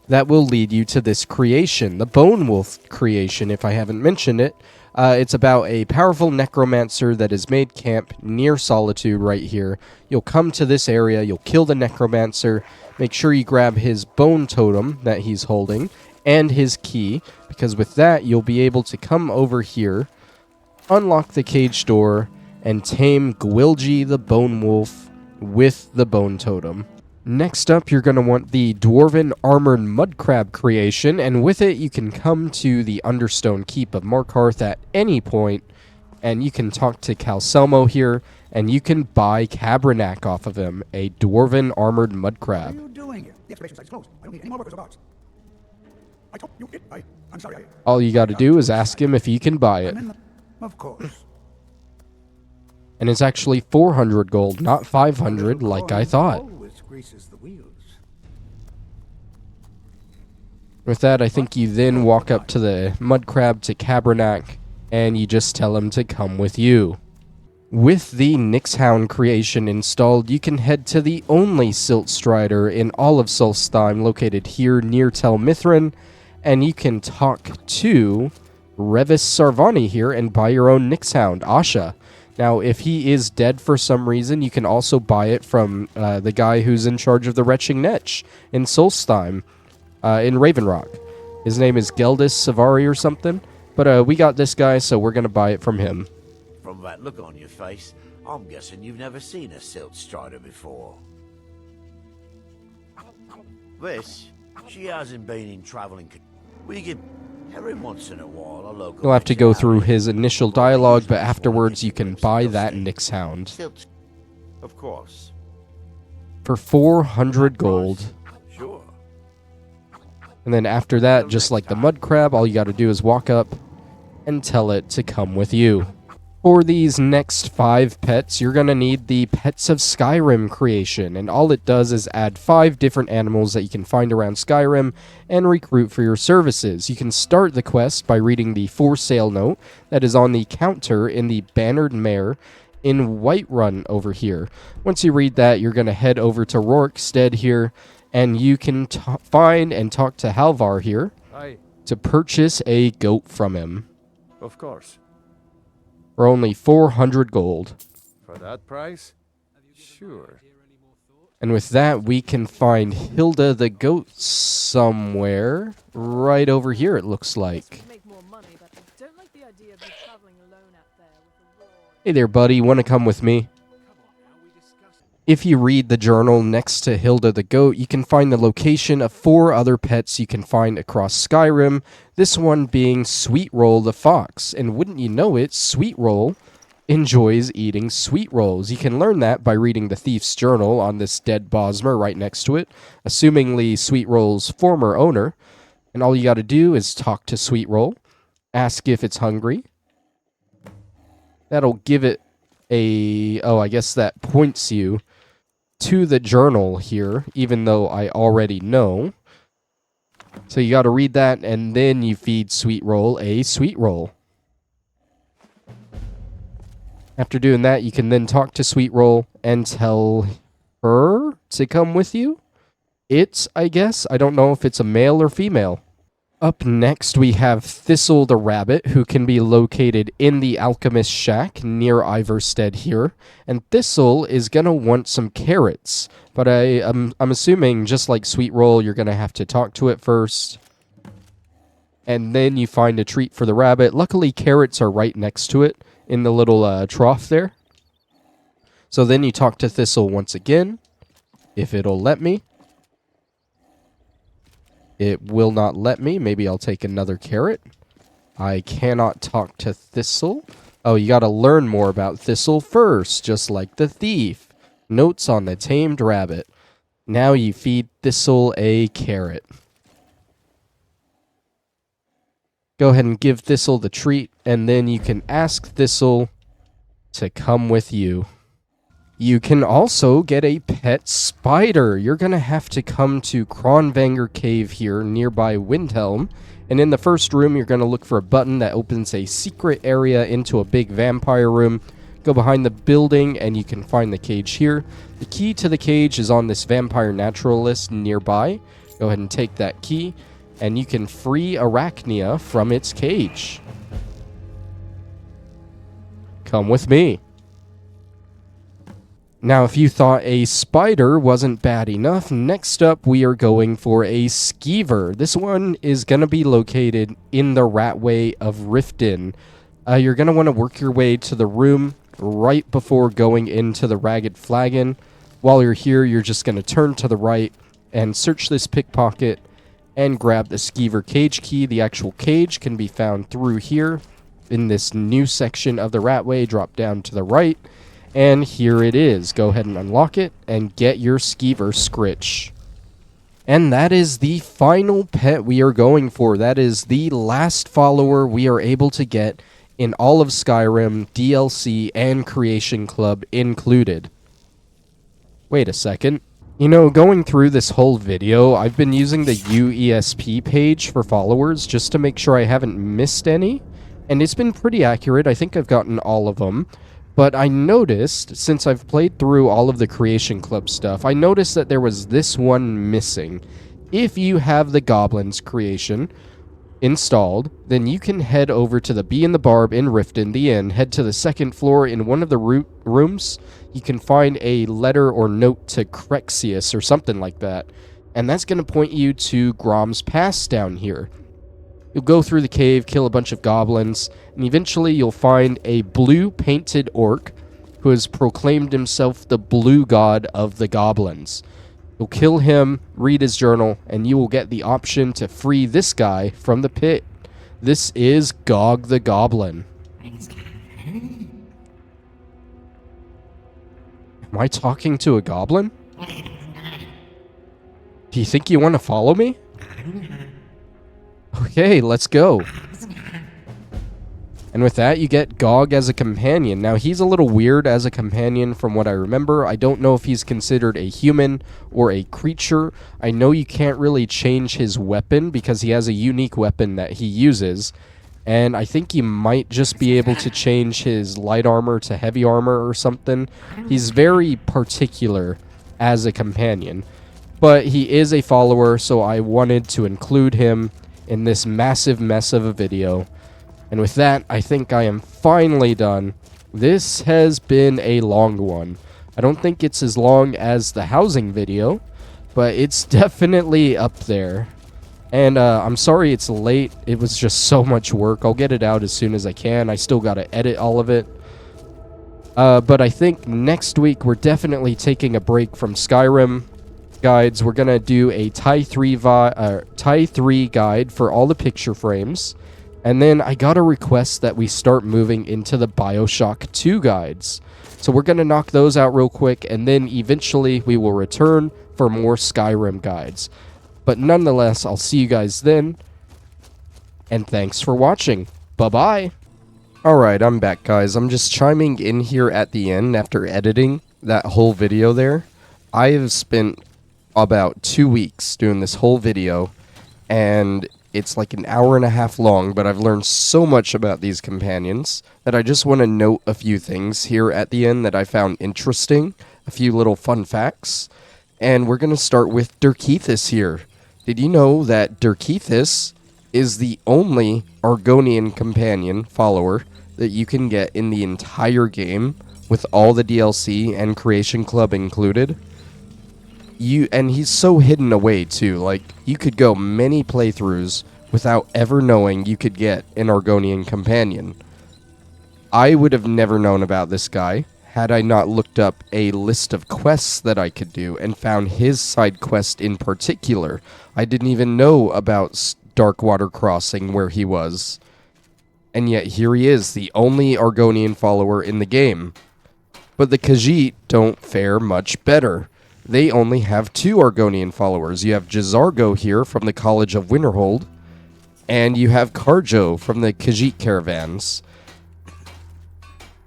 that will lead you to this creation, the Bone Wolf creation, if I haven't mentioned it. It's about a powerful necromancer that has made camp near Solitude right here. You'll come to this area, you'll kill the necromancer, make sure you grab his bone totem that he's holding, and his key, because with that, you'll be able to come over here, unlock the cage door, and tame Gwilgi the Bone Wolf with the bone totem. Next up, you're going to want the Dwarven Armored Mudcrab creation, and with it, you can come to the Understone Keep of Markarth at any point, and you can talk to Calselmo here, and you can buy Cabernac off of him, a Dwarven Armored Mudcrab. What are you doing here? The excavation site is closed. I don't need any more workers or guards. I told you I'm sorry. All you got to do is ask him if he can buy it. Of course. And it's actually 400 gold, not 500 like I thought. Greases the wheels. With that, I think you then walk up to the Mudcrab to Cabernac, and you just tell him to come with you. With the Nyxhound creation installed, you can head to the only Silt Strider in all of Solstheim, located here near Tel Mithrin, and you can talk to Revis Sarvani here and buy your own Nyxhound, Asha. Now, if he is dead for some reason, you can also buy it from the guy who's in charge of the Retching Netch in Solstheim, in Raven Rock. His name is Geldis Savari or something, but we got this guy, so we're going to buy it from him. From that look on your face, I'm guessing you've never seen a Silt Strider before. This, she hasn't been in traveling. We get every once in a while a local. You'll have to go through his initial dialogue, but afterwards you can buy that Nyxhound. Of course. For 400 gold. Sure. And then after that, just like the mud crab, all you got to do is walk up and tell it to come with you. For these next 5 pets, you're going to need the Pets of Skyrim creation, and all it does is add 5 different animals that you can find around Skyrim and recruit for your services. You can start the quest by reading the for sale note that is on the counter in the Bannered Mare in Whiterun over here. Once you read that, you're going to head over to Rorikstead here, and you can find and talk to Halvar here to purchase a goat from him. Of course. For only 400 gold. For that price? Sure. And with that, we can find Hilda the goat somewhere. Right over here, it looks like. Hey there, buddy. Want to come with me? If you read the journal next to Hilda the goat, you can find the location of 4 other pets you can find across Skyrim, this one being Sweet Roll the fox. And wouldn't you know it, Sweet Roll enjoys eating sweet rolls. You can learn that by reading the thief's journal on this dead Bosmer right next to it, assumingly Sweet Roll's former owner. And all you got to do is talk to Sweet Roll, ask if it's hungry. That'll give it I guess that points you to the journal here, even though I already know. So you got to read that, and then you feed Sweet Roll a Sweet Roll. After doing that, you can then talk to Sweet Roll and tell her to come with you. I guess. I don't know if it's a male or female. Up next, we have Thistle the rabbit, who can be located in the Alchemist Shack near Iverstead here. And Thistle is going to want some carrots. But I'm assuming, just like Sweet Roll, you're going to have to talk to it first. And then you find a treat for the rabbit. Luckily, carrots are right next to it in the little trough there. So then you talk to Thistle once again, if it'll let me. It will not let me. Maybe I'll take another carrot. I cannot talk to Thistle. Oh, you gotta learn more about Thistle first, just like the thief. Notes on the tamed rabbit. Now you feed Thistle a carrot. Go ahead and give Thistle the treat, and then you can ask Thistle to come with you. You can also get a pet spider. You're going to have to come to Kronvanger Cave here nearby Windhelm. And in the first room, you're going to look for a button that opens a secret area into a big vampire room. Go behind the building and you can find the cage here. The key to the cage is on this vampire naturalist nearby. Go ahead and take that key and you can free Arachnea from its cage. Come with me. Now, if you thought a spider wasn't bad enough, next up we are going for a skeever. This one is going to be located in the Ratway of Riften. You're going to want to work your way to the room right before going into the Ragged Flagon. While you're here, you're just going to turn to the right and search this pickpocket and grab the skeever cage key. The actual cage can be found through here in this new section of the Ratway. Drop down to the right. And here it is. Go ahead and unlock it and get your skeever Scritch. And that is the final pet we are going for. That is the last follower we are able to get in all of Skyrim, DLC, and Creation Club included. Wait a second. You know, going through this whole video, I've been using the UESP page for followers just to make sure I haven't missed any. And it's been pretty accurate. I think I've gotten all of them. But I noticed, since I've played through all of the Creation Club stuff, I noticed that there was this one missing. If you have the Goblin's creation installed, then you can head over to the Bee and the Barb in Riften, the inn, head to the second floor in one of the rooms. You can find a letter or note to Crexius or something like that. And that's going to point you to Grom's Pass down here. You'll go through the cave, kill a bunch of goblins, and eventually you'll find a blue-painted orc who has proclaimed himself the blue god of the goblins. You'll kill him, read his journal, and you will get the option to free this guy from the pit. This is Gog the Goblin. Am I talking to a goblin? Do you think you want to follow me? Okay, let's go. And with that, you get Gog as a companion. Now, he's a little weird as a companion from what I remember. I don't know if he's considered a human or a creature. I know you can't really change his weapon because he has a unique weapon that he uses. And I think you might just be able to change his light armor to heavy armor or something. He's very particular as a companion. But he is a follower, so I wanted to include him in this massive mess of a video. And with that, I think I am finally done. This has been a long one. I don't think it's as long as the housing video, but it's definitely up there. And I'm sorry it's late. It was just so much work. I'll get it out as soon as I can. I still gotta edit all of it. But I think next week we're definitely taking a break from Skyrim guides. We're gonna do a tie 3 guide for all the picture frames. And then I got a request that we start moving into the BioShock 2 guides. So we're going to knock those out real quick, and then eventually we will return for more Skyrim guides. But nonetheless, I'll see you guys then, and thanks for watching. Bye-bye! Alright, I'm back, guys. I'm just chiming in here at the end after editing that whole video there. I have spent about 2 weeks doing this whole video, and it's like an hour and a half long, but I've learned so much about these companions that I just want to note a few things here at the end that I found interesting, a few little fun facts, and we're going to start with Dirkethis here. Did you know that Dirkethis is the only Argonian companion follower that you can get in the entire game with all the DLC and Creation Club included? And he's so hidden away too. Like, you could go many playthroughs without ever knowing you could get an Argonian companion. I would have never known about this guy had I not looked up a list of quests that I could do and found his side quest in particular. I didn't even know about Darkwater Crossing where he was. And yet here he is, the only Argonian follower in the game. But the Khajiit don't fare much better. They only have 2 Argonian followers. You have Jizargo here from the College of Winterhold, and you have Karjo from the Khajiit caravans.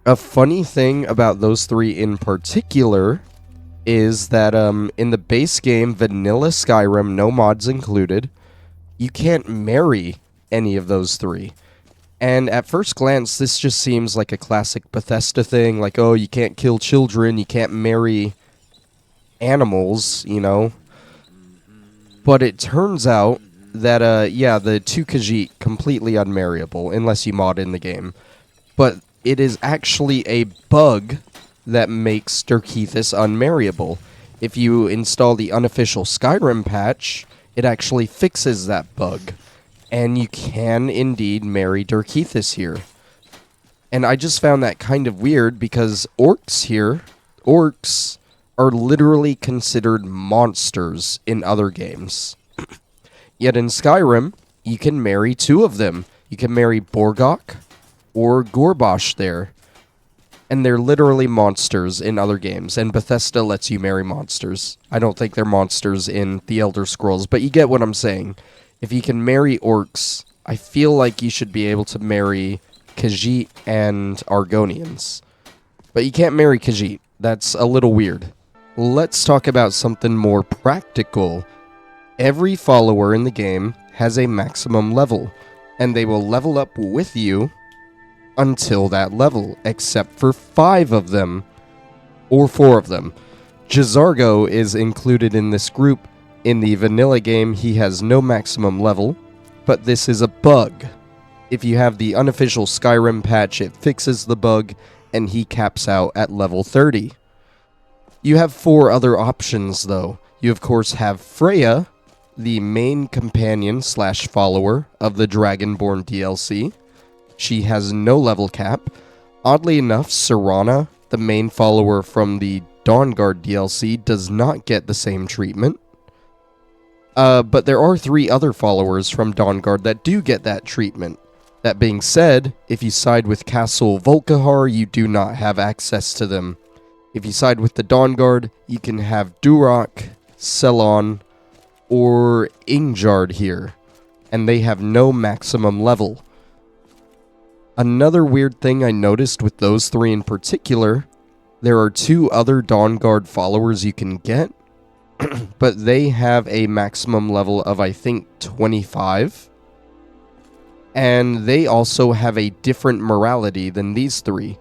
A funny thing about those 3 in particular is that in the base game, vanilla Skyrim, no mods included, you can't marry any of those 3. And at first glance, this just seems like a classic Bethesda thing, like, oh, you can't kill children, you can't marry animals, you know. But it turns out that, yeah, the 2 Khajiit completely unmarryable, unless you mod in the game. But it is actually a bug that makes Dirkethis unmarryable. If you install the unofficial Skyrim patch, it actually fixes that bug. And you can indeed marry Dirkethis here. And I just found that kind of weird because orcs are literally considered monsters in other games. Yet in Skyrim, you can marry 2 of them. You can marry Borgok or Gorbash there. And they're literally monsters in other games. And Bethesda lets you marry monsters. I don't think they're monsters in The Elder Scrolls, but you get what I'm saying. If you can marry orcs, I feel like you should be able to marry Khajiit and Argonians. But you can't marry Khajiit. That's a little weird. Let's talk about something more practical. Every follower in the game has a maximum level, and they will level up with you until that level, except for 5 of them, or 4 of them. J'zargo is included in this group. In the vanilla game, he has no maximum level, but this is a bug. If you have the unofficial Skyrim patch, it fixes the bug, and he caps out at level 30. You have 4 other options, though. You, of course, have Freya, the main companion / follower of the Dragonborn DLC. She has no level cap. Oddly enough, Serana, the main follower from the Dawnguard DLC, does not get the same treatment. But there are 3 other followers from Dawnguard that do get that treatment. That being said, if you side with Castle Volkihar, you do not have access to them. If you side with the Dawnguard, you can have Durak, Selon, or Ingjard here, and they have no maximum level. Another weird thing I noticed with those 3 in particular, there are 2 other Dawnguard followers you can get, but they have a maximum level of, I think, 25. And they also have a different morality than these 3.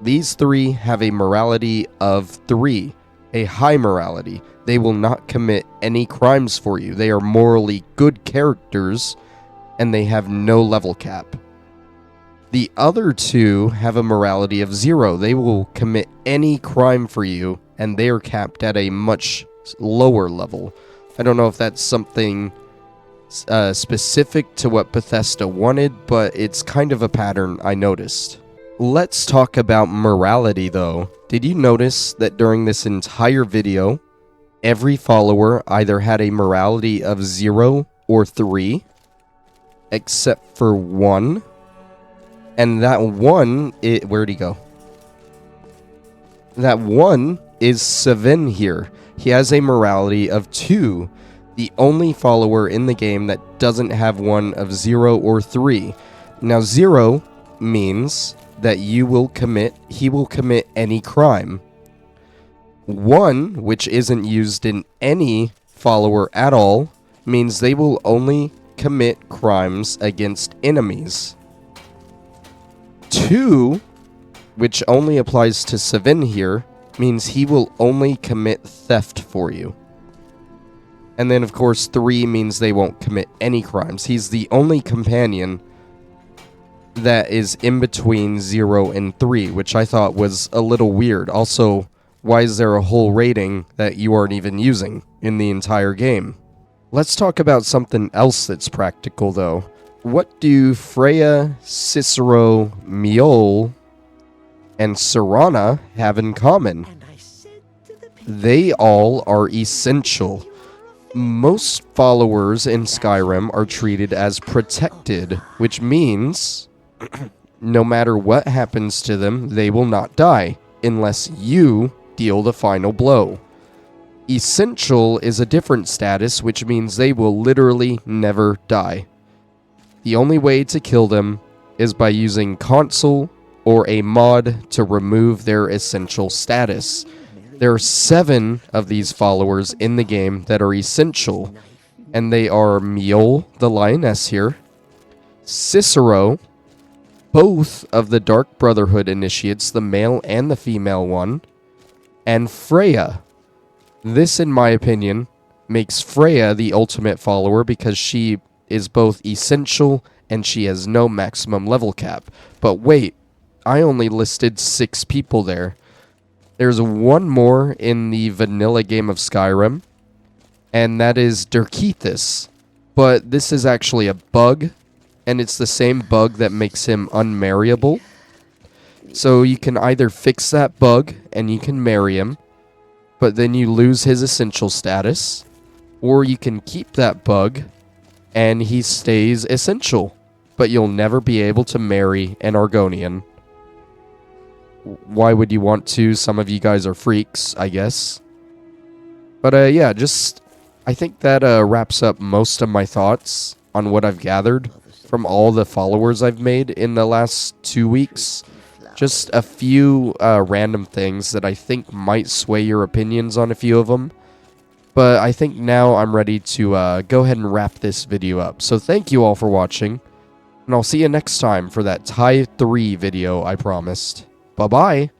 These 3 have a morality of 3, a high morality. They will not commit any crimes for you. They are morally good characters, and they have no level cap. The other 2 have a morality of 0. They will commit any crime for you, and they are capped at a much lower level. I don't know if that's something specific to what Bethesda wanted, but it's kind of a pattern I noticed. Let's talk about morality, though. Did you notice that during this entire video, every follower either had a morality of 0 or 3, except for 1? And that 1, where'd he go? That 1 is Sven here. He has a morality of 2, the only follower in the game that doesn't have one of 0 or 3. Now 0 means that he will commit any crime. 1, which isn't used in any follower at all, means they will only commit crimes against enemies. 2, which only applies to Sven here, means he will only commit theft for you. And then, of course, 3 means they won't commit any crimes. He's the only companion that is in between 0 and 3, which I thought was a little weird. Also, why is there a whole rating that you aren't even using in the entire game? Let's talk about something else that's practical, though. What do Freya, Cicero, Mjoll, and Serana have in common? They all are essential. Most followers in Skyrim are treated as protected, which means no matter what happens to them, they will not die, unless you deal the final blow. Essential is a different status, which means they will literally never die. The only way to kill them is by using console or a mod to remove their essential status. There are 7 of these followers in the game that are essential, and they are Mjoll the Lioness here, Cicero, both of the Dark Brotherhood initiates, the male and the female one, and Freya. This, in my opinion, makes Freya the ultimate follower because she is both essential and she has no maximum level cap. But wait, I only listed 6 people there. There's 1 more in the vanilla game of Skyrim, and that is Dirkethis. But this is actually a bug, and it's the same bug that makes him unmarriable. So you can either fix that bug and you can marry him, but then you lose his essential status, or you can keep that bug and he stays essential, but you'll never be able to marry an Argonian. Why would you want to? Some of you guys are freaks, I guess. But yeah, I think that wraps up most of my thoughts on what I've gathered from all the followers I've made in the last 2 weeks. Just a few random things that I think might sway your opinions on a few of them. But I think now I'm ready to go ahead and wrap this video up. So thank you all for watching. And I'll see you next time for that tie 3 video I promised. Bye-bye.